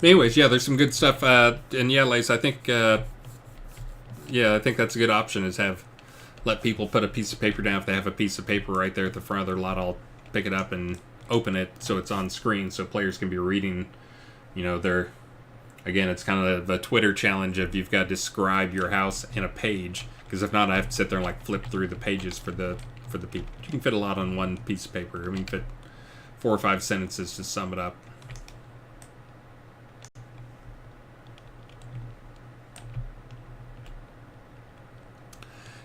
But anyways, yeah, there's some good stuff. And yeah, Lace, I think, I think that's a good option, is let people put a piece of paper down. If they have a piece of paper right there at the front of their lot, I'll pick it up and open it so it's on screen so players can be reading, you know, their... Again, it's kind of a Twitter challenge of you've got to describe your house in a page, because if not, I have to sit there and like flip through the pages for the people. You can fit a lot on one piece of paper. I mean, you can fit 4 or 5 sentences to sum it up.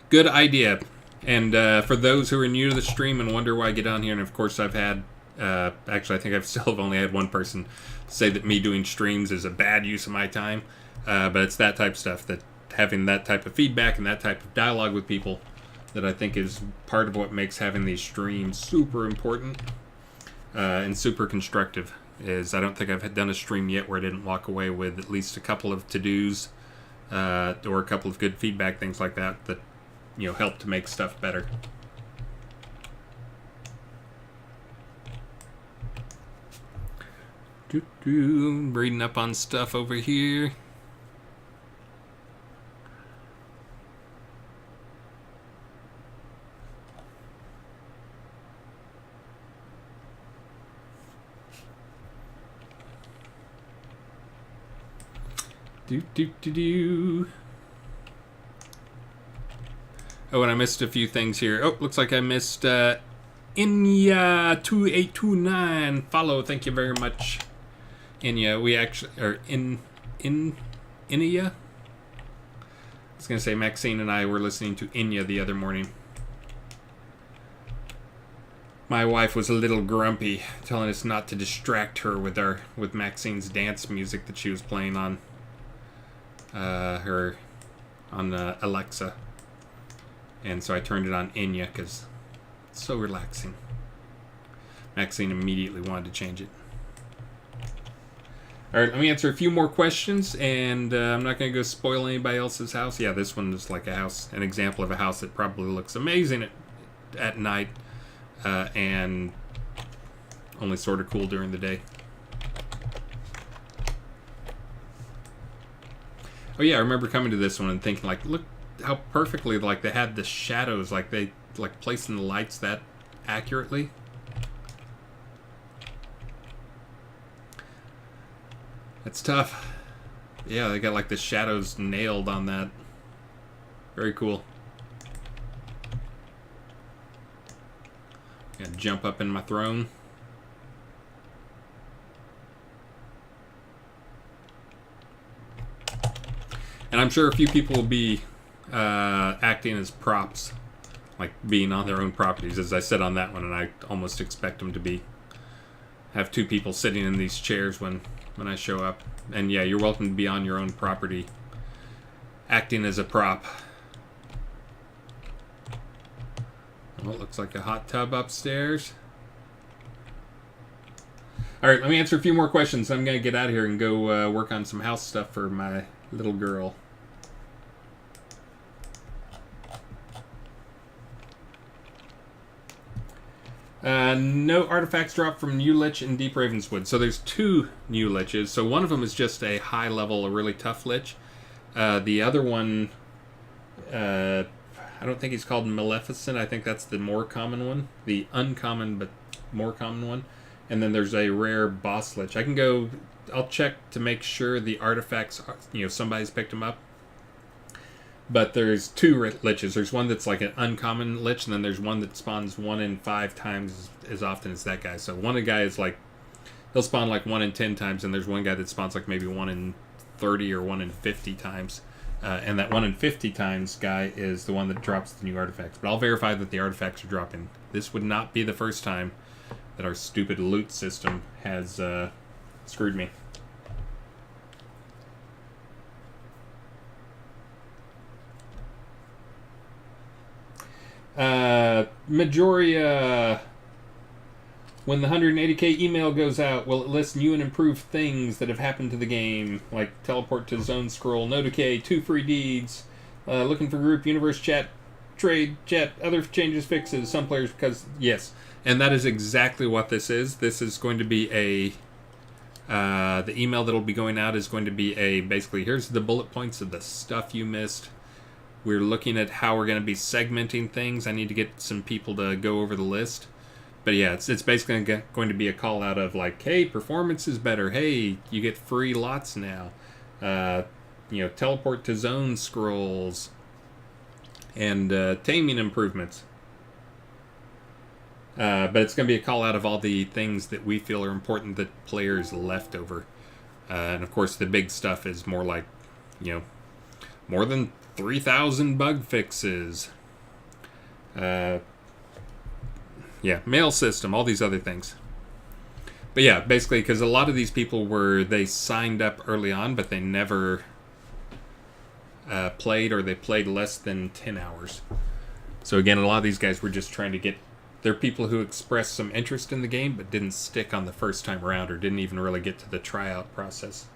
Good idea. And for those who are new to the stream and wonder why I get on here, and of course I've had, actually I think I've still only had one person say that me doing streams is a bad use of my time. But it's that type of stuff, that having that type of feedback and that type of dialogue with people, that I think is part of what makes having these streams super important and super constructive. Is I don't think I've done a stream yet where I didn't walk away with at least a couple of to-dos or a couple of good feedback, things like that, that, you know, help to make stuff better. Reading up on stuff over here. Oh, and I missed a few things here. Oh, looks like I missed Inya2829. Follow, thank you very much. Inya, we actually, or Inya? I was going to say Maxine and I were listening to Inya the other morning. My wife was a little grumpy, telling us not to distract her with Maxine's dance music that she was playing on Alexa. And so I turned it on Inya because it's so relaxing. Maxine immediately wanted to change it. Alright, let me answer a few more questions, and I'm not going to go spoil anybody else's house. Yeah, this one is like an example of a house that probably looks amazing at night, and only sort of cool during the day. Oh yeah, I remember coming to this one and thinking, like, look how perfectly, like, they had the shadows, like they placing the lights that accurately. It's tough. Yeah, they got like the shadows nailed on that. Very cool. Gotta jump up in my throne. And I'm sure a few people will be acting as props, like being on their own properties, as I said on that one, and I almost expect them to have 2 people sitting in these chairs when I show up. And yeah, you're welcome to be on your own property, acting as a prop. Well, it looks like a hot tub upstairs. Alright, let me answer a few more questions. I'm going to get out of here and go work on some house stuff for my little girl. No artifacts dropped from New Lich in Deep Ravenswood. So there's 2 new Liches. So one of them is just a high level, a really tough Lich. The other one, I don't think he's called Maleficent. I think that's the more common one. The uncommon but more common one. And then there's a rare boss Lich. I'll check to make sure the artifacts, somebody's picked them up. But there's 2 Liches. There's one that's like an uncommon Lich, and then there's one that spawns 1 in 5 times as often as that guy. So one guy is like, he'll spawn like 1 in 10 times, and there's one guy that spawns like maybe 1 in 30 or 1 in 50 times. And that 1 in 50 times guy is the one that drops the new artifacts. But I'll verify that the artifacts are dropping. This would not be the first time that our stupid loot system has screwed me. Majoria, when the 180k email goes out, will it list new and improved things that have happened to the game, like teleport to zone scroll, no decay, 2 free deeds, looking for group, universe chat, trade, chat, other changes, fixes, some players, because, yes. And that is exactly what this is. This is going to be a, the email that will be going out is going to be a, basically, here's the bullet points of the stuff you missed. We're looking at how we're going to be segmenting things. I need to get some people to go over the list. But yeah, it's basically going to be a call out of like, hey, performance is better. Hey, you get free lots now. Teleport to zone scrolls. And taming improvements. But it's going to be a call out of all the things that we feel are important that players left over. And of course, the big stuff is more like, more than 3,000 bug fixes. Mail system, all these other things. But yeah, basically, because a lot of these people they signed up early on, but they never played, or they played less than 10 hours. So again, a lot of these guys were just trying to get, they're people who expressed some interest in the game, but didn't stick on the first time around, or didn't even really get to the tryout process.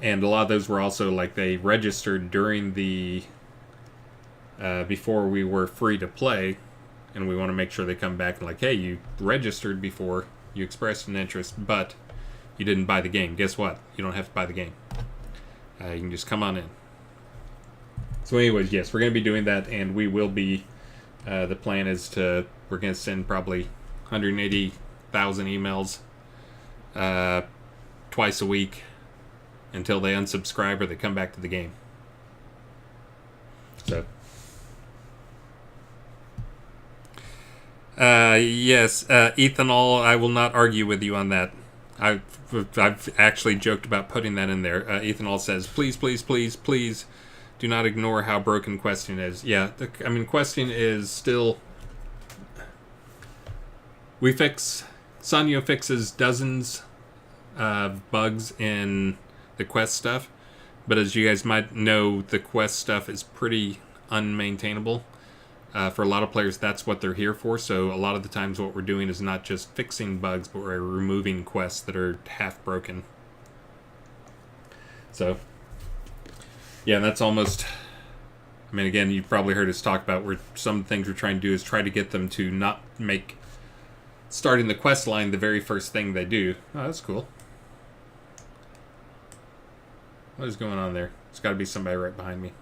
And a lot of those were also like they registered during the, before we were free to play. And we want to make sure they come back and like, hey, you registered before, you expressed an interest, but you didn't buy the game. Guess what? You don't have to buy the game. You can just come on in. So anyways, yes, we're going to be doing that, and we will be, the plan is we're going to send probably 180,000 emails twice a week until they unsubscribe or they come back to the game. So... yes, ethanol, I will not argue with you on that. I've actually joked about putting that in there. Ethanol says, please, please, please, please do not ignore how broken questing is. Yeah, questing is still... Sanyo fixes dozens of bugs in the quest stuff, but as you guys might know, the quest stuff is pretty unmaintainable. For a lot of players, that's what they're here for. So a lot of the times what we're doing is not just fixing bugs, but we're removing quests that are half broken. So, yeah, that's almost... again, you've probably heard us talk about where some things we're trying to do is try to get them to not make starting the quest line the very first thing they do. Oh, that's cool. What is going on there? There's got to be somebody right behind me.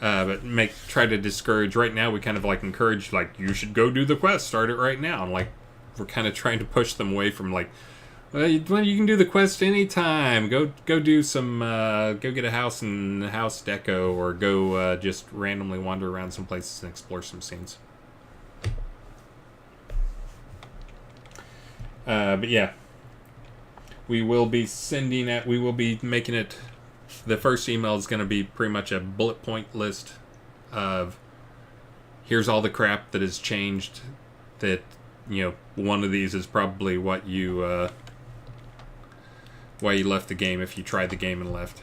But try to discourage. Right now, we kind of like encourage, like, you should go do the quest, start it right now. And like, we're kind of trying to push them away from like, well, you can do the quest anytime. Go do some, go get a house and house deco, or go just randomly wander around some places and explore some scenes. But yeah, we will be making it. The first email is going to be pretty much a bullet point list of here's all the crap that has changed. That, one of these is probably what you why you left the game if you tried the game and left.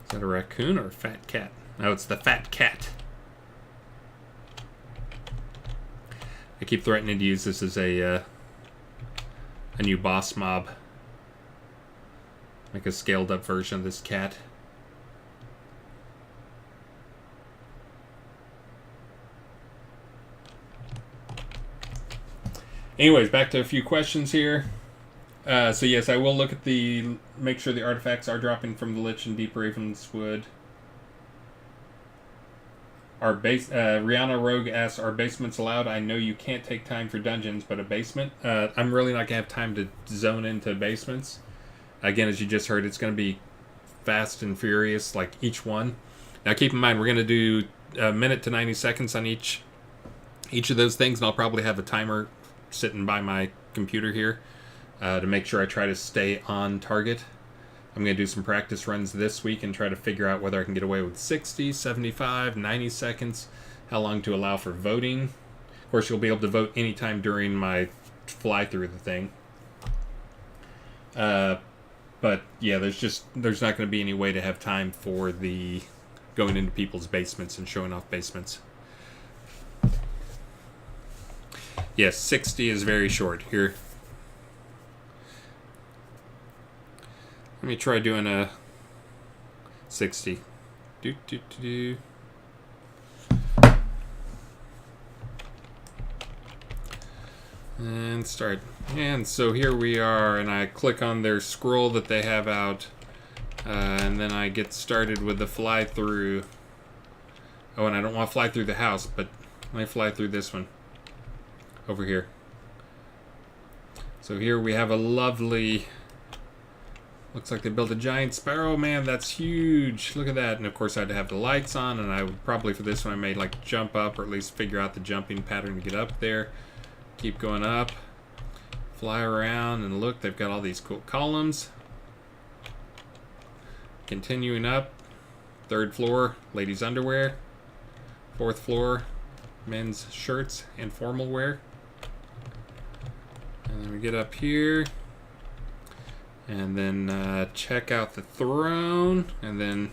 Is that a raccoon or a fat cat? No, it's the fat cat. I keep threatening to use this as a new boss mob. Like a scaled up version of this cat. Anyways, back to a few questions here. So yes, I will look at make sure the artifacts are dropping from the Lich and Deep Ravenswood. Rihanna Rogue asks, are basements allowed? I know you can't take time for dungeons, but a basement? I'm really not going to have time to zone into basements. Again, as you just heard, it's going to be fast and furious, like each one. Now keep in mind, we're going to do a minute to 90 seconds on each of those things, and I'll probably have a timer sitting by my computer here to make sure I try to stay on target. I'm going to do some practice runs this week and try to figure out whether I can get away with 60, 75, 90 seconds, how long to allow for voting. Of course, you'll be able to vote anytime during my fly through the thing. But yeah, there's not going to be any way to have time for the going into people's basements and showing off basements. Yes, 60 is very short. Here, let me try doing a 60. Do do do do. And start. And so here we are, and I click on their scroll that they have out, and then I get started with the fly through. Oh, and I don't want to fly through the house, but let me fly through this one over here. So here we have a lovely, looks like they built a giant sparrow. Man, that's huge. Look at that. And of course I'd have the lights on, and I would probably for this one I may like jump up, or at least figure out the jumping pattern to get up there. Keep going up, fly around, and look, they've got all these cool columns. Continuing up, 3rd floor, ladies' underwear. 4th floor, men's shirts and formal wear. And then we get up here, and then check out the throne, and then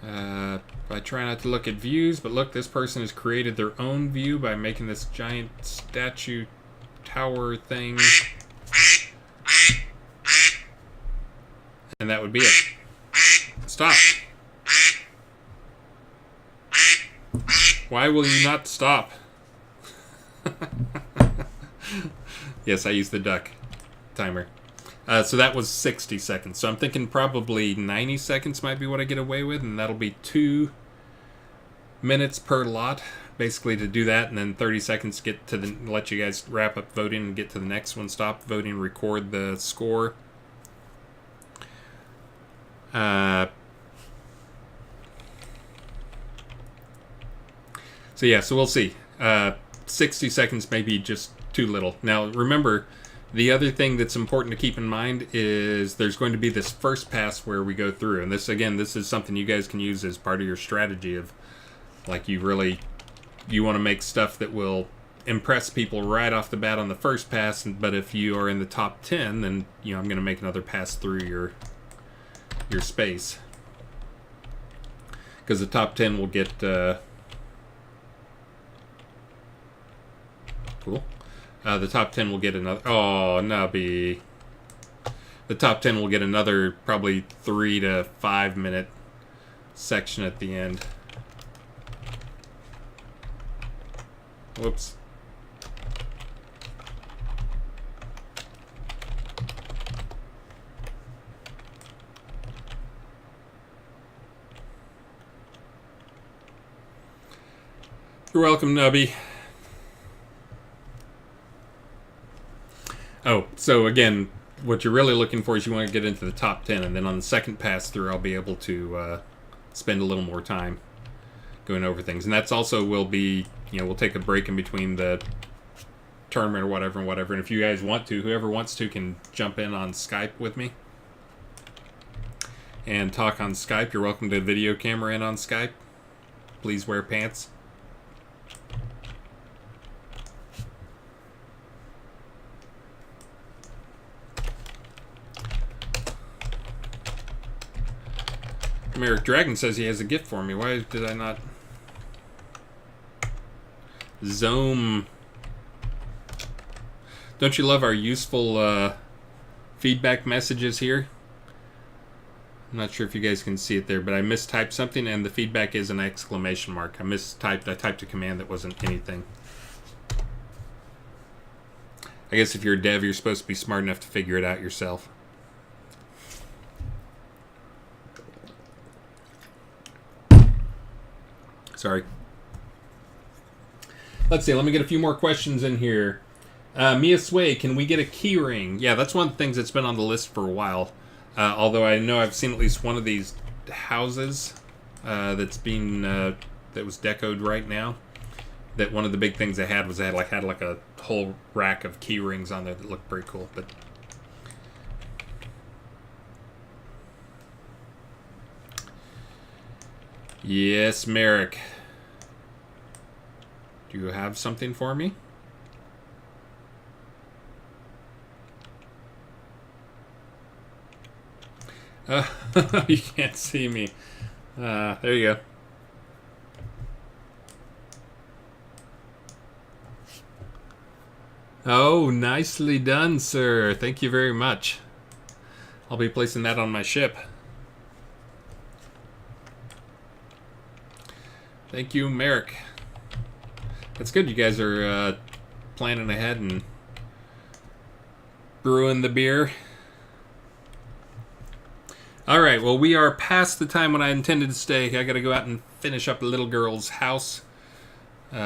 I try not to look at views, but look, this person has created their own view by making this giant statue tower thing. And that would be it. Stop. Why will you not stop? Yes, I used the duck timer. So that was 60 seconds. So I'm thinking probably 90 seconds might be what I get away with, and that'll be 2 minutes per lot, basically, to do that, and then 30 seconds to get to the, let you guys wrap up voting and get to the next one, stop voting, record the score. So yeah, so we'll see. 60 seconds may be just too little. Now remember, the other thing that's important to keep in mind is there's going to be this first pass where we go through, and this, again, this is something you guys can use as part of your strategy of, like, you want to make stuff that will impress people right off the bat on the first pass, but if you are in the top 10, then, you know, I'm going to make another pass through your space, because the top 10 will get cool. The top 10 will get another. Oh, nubby. The top 10 will get another probably 3 to 5 minute section at the end. Whoops. You're welcome, nubby. Oh, so again, what you're really looking for is you want to get into the top 10, and then on the second pass through, I'll be able to spend a little more time going over things. And that's also will be, you know, we'll take a break in between the tournament or whatever and whatever. And if you guys want to, whoever wants to can jump in on Skype with me and talk on Skype. You're welcome to video camera in on Skype. Please wear pants. Merrick Dragon says he has a gift for me. Why did I not? Zome. Don't you love our useful feedback messages here? I'm not sure if you guys can see it there, but I mistyped something, and the feedback is an exclamation mark. I typed a command that wasn't anything. I guess if you're a dev, you're supposed to be smart enough to figure it out yourself. Sorry. Let's see. Let me get a few more questions in here. Mia Sway, can we get a key ring? Yeah, that's one of the things that's been on the list for a while. Although I know I've seen at least one of these houses that's being that was decoed right now. That one of the big things they had was they had like a whole rack of key rings on there that looked pretty cool. But yes, Merrick. Do you have something for me? You can't see me. There you go. Oh, nicely done, sir. Thank you very much. I'll be placing that on my ship. Thank you, Merrick. That's good. You guys are planning ahead and brewing the beer. All right. Well, we are past the time when I intended to stay. I got to go out and finish up the little girl's house. We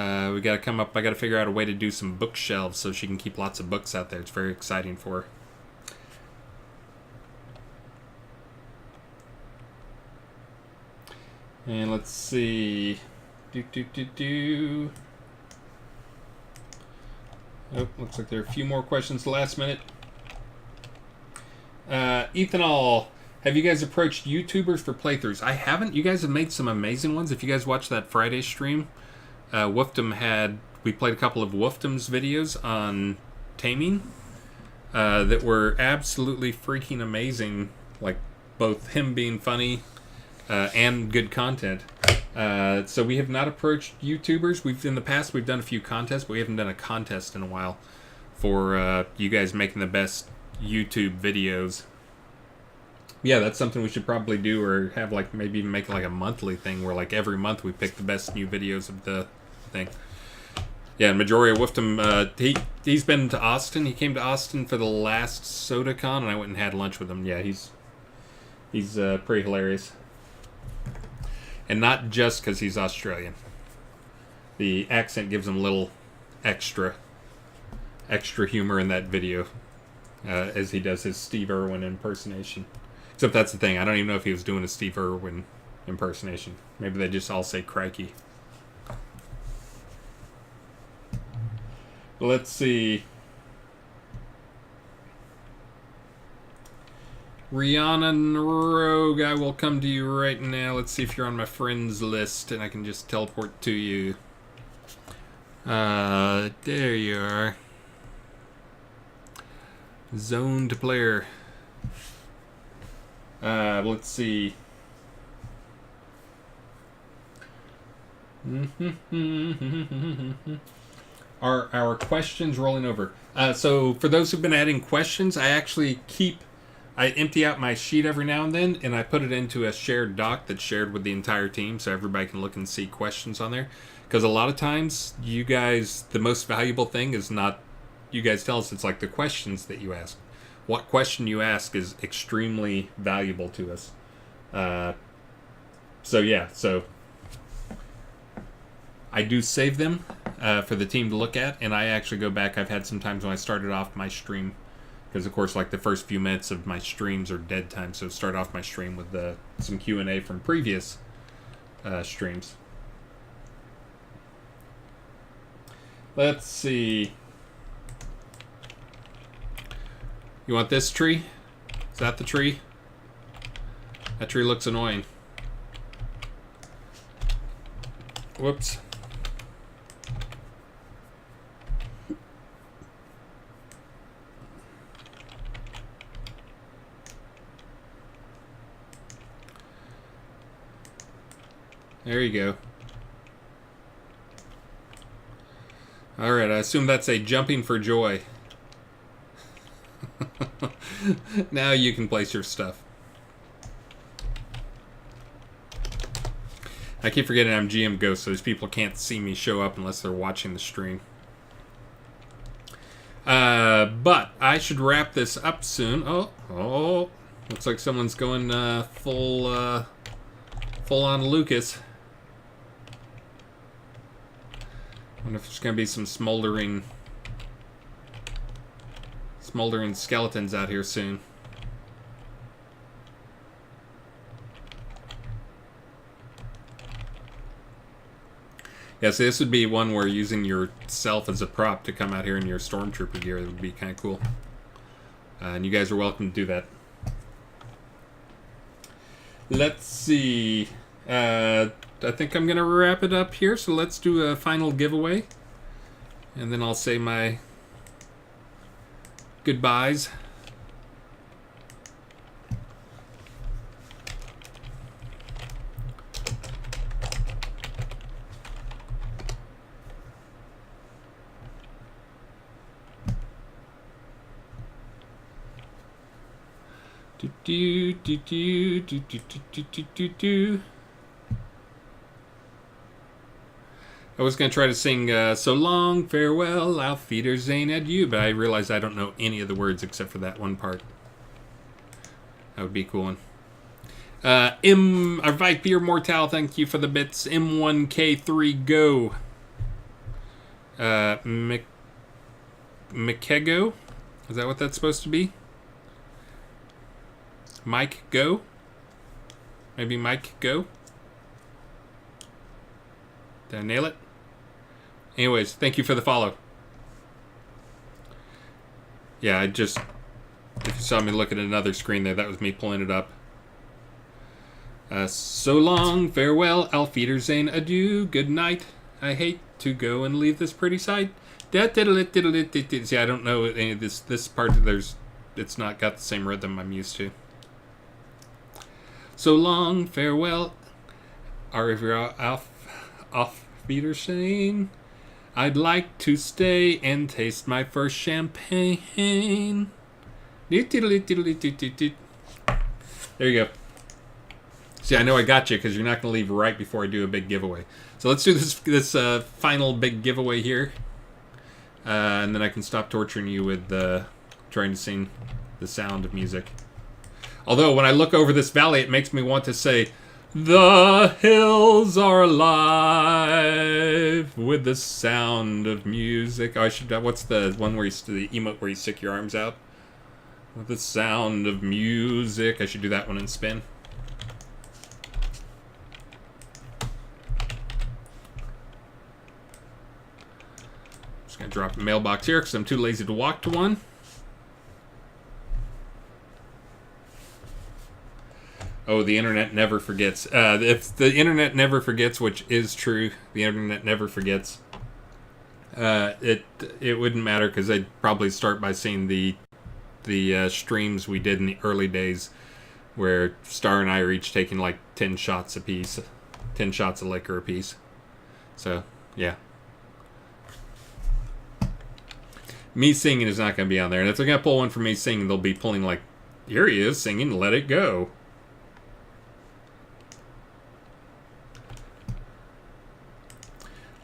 got to come up. I got to figure out a way to do some bookshelves so she can keep lots of books out there. It's very exciting for her. And let's see. Oh, looks like there are a few more questions last minute. Ethanol, have you guys approached YouTubers for playthroughs? I haven't. You guys have made some amazing ones. If you guys watched that Friday stream, we played a couple of Woofdom's videos on taming that were absolutely freaking amazing. Like both him being funny and good content. So we have not approached YouTubers. In the past we've done a few contests, but we haven't done a contest in a while for you guys making the best YouTube videos. Yeah, that's something we should probably do, or have like maybe even make like a monthly thing where like every month we pick the best new videos of the thing. Yeah, Majoria Woofdom, he's been to Austin. He came to Austin for the last SodaCon, and I went and had lunch with him. Yeah, he's pretty hilarious. And not just because he's Australian. The accent gives him a little extra humor in that video as he does his Steve Irwin impersonation. Except that's the thing. I don't even know if he was doing a Steve Irwin impersonation. Maybe they just all say crikey. Let's see. Rihanna Rogue, I will come to you right now. Let's see if you're on my friends list and I can just teleport to you. There you are. Zone to player. Let's see. Are our questions rolling over? So for those who've been adding questions, I empty out my sheet every now and then, and I put it into a shared doc that's shared with the entire team so everybody can look and see questions on there. Because a lot of times, you guys, the most valuable thing is not, you guys tell us, it's like the questions that you ask. What question you ask is extremely valuable to us. So I do save them for the team to look at, and I actually go back. I've had some times when I started off my stream, because of course like the first few minutes of my streams are dead time, so start off my stream with some Q&A from previous streams. Let's see. You want this tree? Is that the tree? That tree looks annoying. Whoops. There you go. Alright, I assume that's a jumping for joy. Now you can place your stuff. I keep forgetting I'm GM Ghost, so these people can't see me show up unless they're watching the stream. But I should wrap this up soon. Oh, looks like someone's going full on Lucas. Wonder if there's gonna be some smoldering skeletons out here soon. Yeah, so this would be one where using yourself as a prop to come out here in your stormtrooper gear would be kind of cool. And you guys are welcome to do that. Let's see. I think I'm going to wrap it up here, so let's do a final giveaway. And then I'll say my goodbyes. Do do do do do do do do do. I was gonna try to sing "So Long, Farewell, Auf Wiedersehen, Adieu," but I realized I don't know any of the words except for that one part. That would be a cool one. Arvite Beer Mortal, thank you for the bits. M1K3 Go. Mikego? Is that what that's supposed to be? Mike Go? Maybe Mike Go? Did I nail it? Anyways, thank you for the follow. Yeah, if you saw me look at another screen there, that was me pulling it up. So long, farewell, Auf Wiedersehen, adieu, good night. I hate to go and leave this pretty sight. See, I don't know any of this part. It's not got the same rhythm I'm used to. So long, farewell, Auf Wiedersehen. I'd like to stay and taste my first champagne. There you go. See, I know I got you because you're not going to leave right before I do a big giveaway. So let's do this final big giveaway here. And then I can stop torturing you with trying to sing the sound of music. Although, when I look over this valley, it makes me want to say, "The hills are alive with the sound of music." Oh, what's the one where the emote where you stick your arms out? With the sound of music. I should do that one and spin. Just gonna drop a mailbox here because I'm too lazy to walk to one. Oh, the internet never forgets. If the internet never forgets, which is true, the internet never forgets. It wouldn't matter because I'd probably start by seeing the streams we did in the early days, where Star and I are each taking like 10 shots apiece, 10 shots of liquor apiece. So yeah, me singing is not going to be on there, and if they're going to pull one for me singing, they'll be pulling like, here he is singing "Let It Go."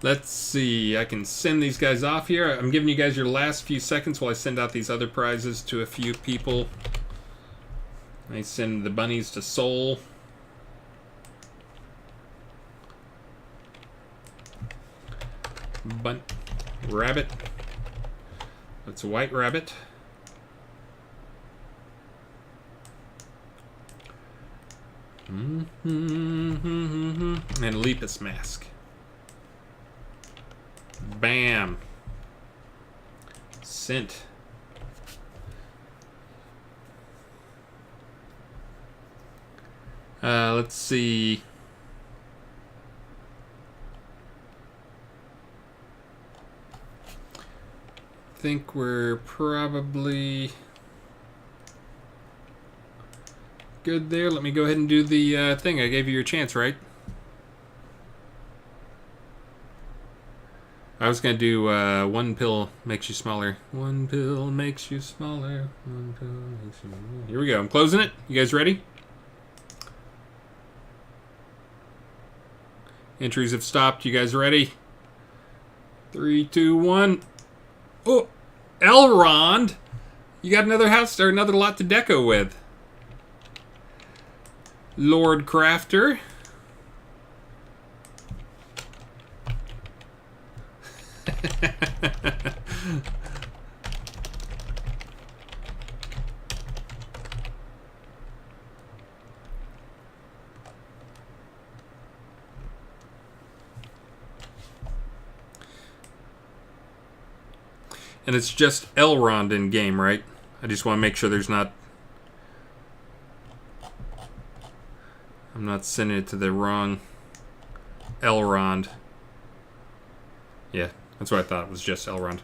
Let's see, I can send these guys off here. I'm giving you guys your last few seconds while I send out these other prizes to a few people. I send the bunnies to Seoul. Rabbit. That's a white rabbit. And Lepus mask. Bam. Sent. Let's see. I think we're probably good there. Let me go ahead and do the thing. I gave you your chance, right? I was going to do one pill makes you smaller. One pill makes you smaller. One pill makes you smaller. Here we go. I'm closing it. You guys ready? Entries have stopped. You guys ready? 3, 2, 1. Oh, Elrond. You got another house or another lot to deco with. Lord Crafter. And it's just Elrond in game, right? I just want to make sure there's not... I'm not sending it to the wrong Elrond. Yeah, that's what I thought. It was just Elrond.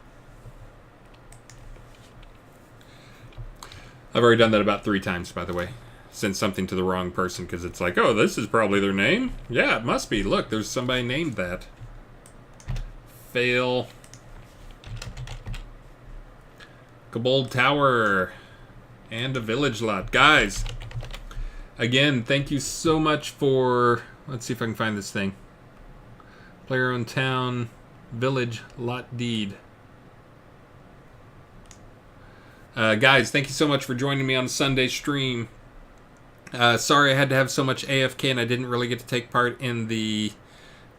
I've already done that about 3 times, by the way. Sent something to the wrong person because it's like, oh, this is probably their name. Yeah, it must be. Look, there's somebody named that. Fail. Kobold Tower. And a village lot. Guys, Again, thank you so much for... Let's see if I can find this thing. Player-owned town, village, lot deed. Guys, thank you so much for joining me on Sunday stream. Sorry I had to have so much AFK and I didn't really get to take part in the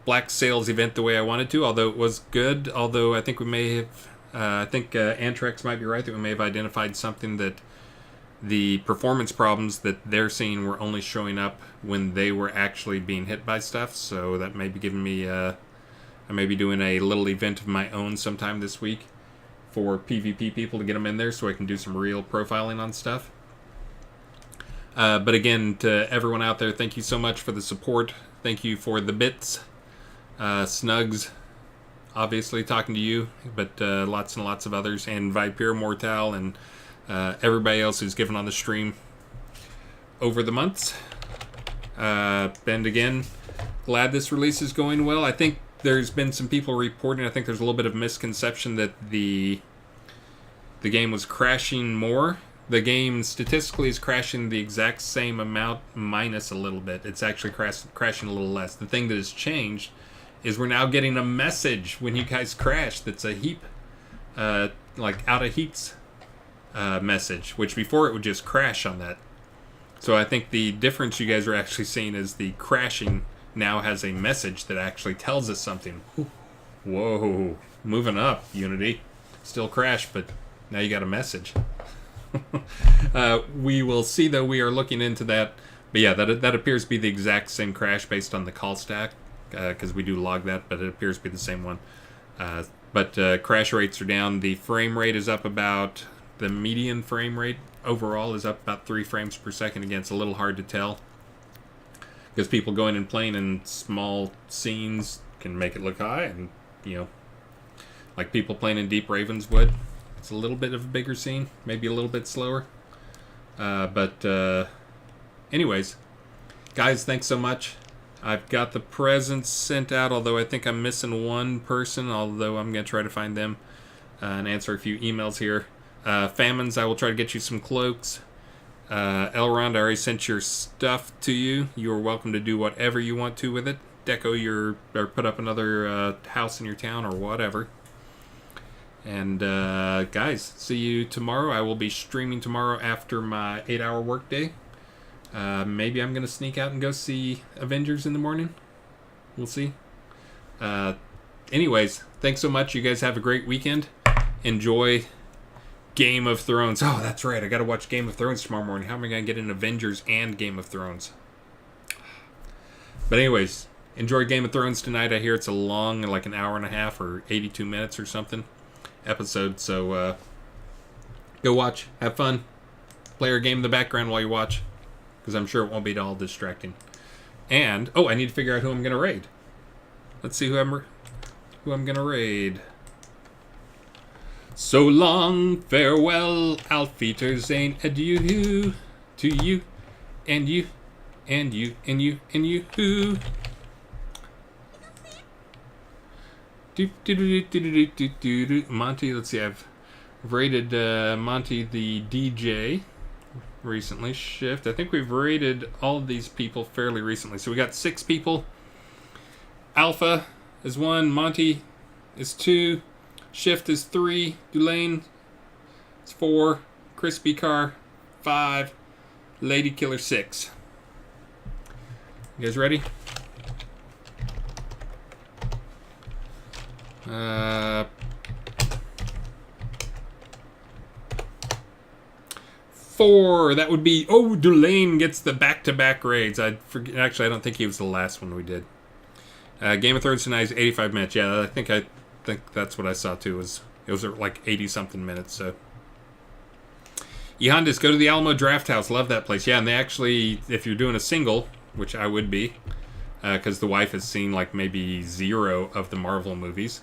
Black Sails event the way I wanted to, although it was good. Although I think we may have... I think Antrex might be right that we may have identified something that the performance problems that they're seeing were only showing up when they were actually being hit by stuff. So that may be giving me... I may be doing a little event of my own sometime this week for PvP people to get them in there so I can do some real profiling on stuff. But again, to everyone out there, thank you so much for the support. Thank you for the bits. Snugs, obviously talking to you, but lots and lots of others, and Viper Mortal, and everybody else who's given on the stream over the months. And again, glad this release is going well. I think there's been some people reporting, I think there's a little bit of misconception that the game was crashing more. The game statistically is crashing the exact same amount minus a little bit. It's actually crashing a little less. The thing that has changed is we're now getting a message when you guys crash that's a heap, like out of heaps message, which before it would just crash on that. So I think the difference you guys are actually seeing is the crashing now has a message that actually tells us something. Whoa, moving up, Unity. Still crash, but now you got a message. We will see, though. We are looking into that. But yeah, that appears to be the exact same crash based on the call stack, because we do log that, but it appears to be the same one. But crash rates are down. The frame rate is up about... The median frame rate overall is up about 3 frames per second. Again, it's a little hard to tell, because people going and playing in small scenes can make it look high, and, you know, like people playing in Deep Ravenswood, it's a little bit of a bigger scene, maybe a little bit slower. But anyways, guys, thanks so much. I've got the presents sent out, although I think I'm missing one person, although I'm going to try to find them and answer a few emails here. Famines, I will try to get you some cloaks. Elrond, I already sent your stuff to you. You are welcome to do whatever you want to with it. Deco or put up another house in your town or whatever. And guys, see you tomorrow. I will be streaming tomorrow after my 8-hour workday. Maybe I'm going to sneak out and go see Avengers in the morning. We'll see. Anyways, thanks so much. You guys have a great weekend. Enjoy Game of Thrones. Oh, that's right. I got to watch Game of Thrones tomorrow morning. How am I going to get in Avengers and Game of Thrones? But anyways, enjoy Game of Thrones tonight. I hear it's a long, like an hour and a half or 82 minutes or something episode. So go watch. Have fun. Play your game in the background while you watch, because I'm sure it won't be at all distracting. And, oh, I need to figure out who I'm going to raid. Let's see who I'm going to raid. So long, farewell, Alfeter Zane, adieu to you, and you, and you, and you, and you, who. Monty, let's see, I've rated Monty the DJ recently. Shift, I think we've rated all of these people fairly recently. So we got 6 people. Alpha is 1, Monty is 2. Shift is 3, Dulane is 4, Crispy Car 5, Lady Killer 6. You guys ready? 4. That would be... Oh, Dulane gets the back-to-back raids. I forget. Actually, I don't think he was the last one we did. Game of Thrones tonight is 85 minutes. Yeah, I think that's what I saw too. It was like 80-something minutes. So, Yehondas, go to the Alamo Draft House. Love that place. Yeah, and they actually, if you're doing a single, which I would be, because the wife has seen like maybe 0 of the Marvel movies.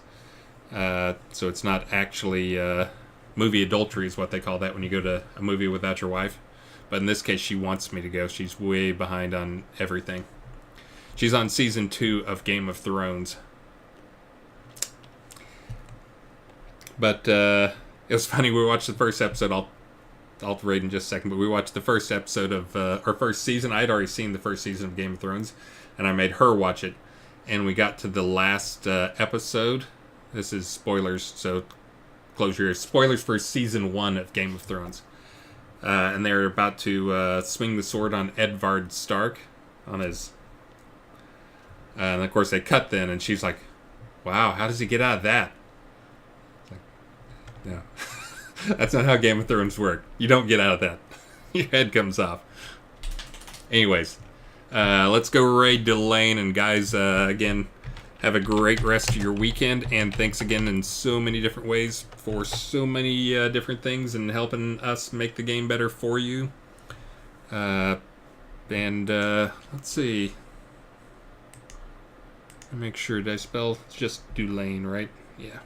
So it's not actually movie adultery is what they call that when you go to a movie without your wife. But in this case, she wants me to go. She's way behind on everything. She's on season 2 of Game of Thrones. But it was funny. We watched the first episode. I'll rate in just a second. But we watched the first episode of our first season. I had already seen the first season of Game of Thrones, and I made her watch it. And we got to the last episode. This is spoilers, so close your ears. Spoilers for season 1 of Game of Thrones. And they're about to swing the sword on Edvard Stark, on his. And of course they cut then, and she's like, "Wow, how does he get out of that?" It's like, no. That's not how Game of Thrones work. You don't get out of that. Your head comes off. Anyways, let's go raid Delane. And guys, again, have a great rest of your weekend. And thanks again in so many different ways for so many different things and helping us make the game better for you. Let's see. Make sure, did I spell just Delane, right? Yeah.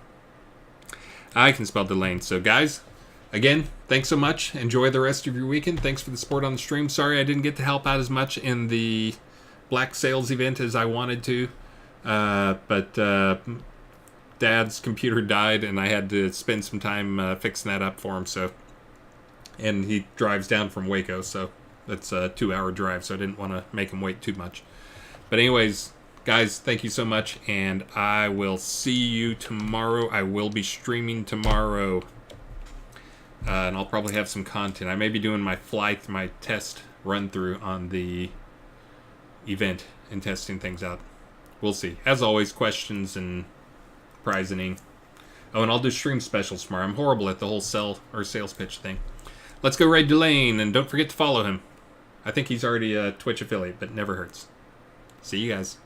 I can spell Delane. So guys, again, thanks so much. Enjoy the rest of your weekend. Thanks for the support on the stream. Sorry I didn't get to help out as much in the Black Sales event as I wanted to. But Dad's computer died and I had to spend some time fixing that up for him. So, and he drives down from Waco, so that's a 2-hour drive, so I didn't want to make him wait too much. But anyways, guys, thank you so much, and I will see you tomorrow. I will be streaming tomorrow, and I'll probably have some content. I may be doing my test run-through on the event and testing things out. We'll see. As always, questions and prizing. Oh, and I'll do stream specials tomorrow. I'm horrible at the whole sales pitch thing. Let's go raid Delane, and don't forget to follow him. I think he's already a Twitch affiliate, but never hurts. See you guys.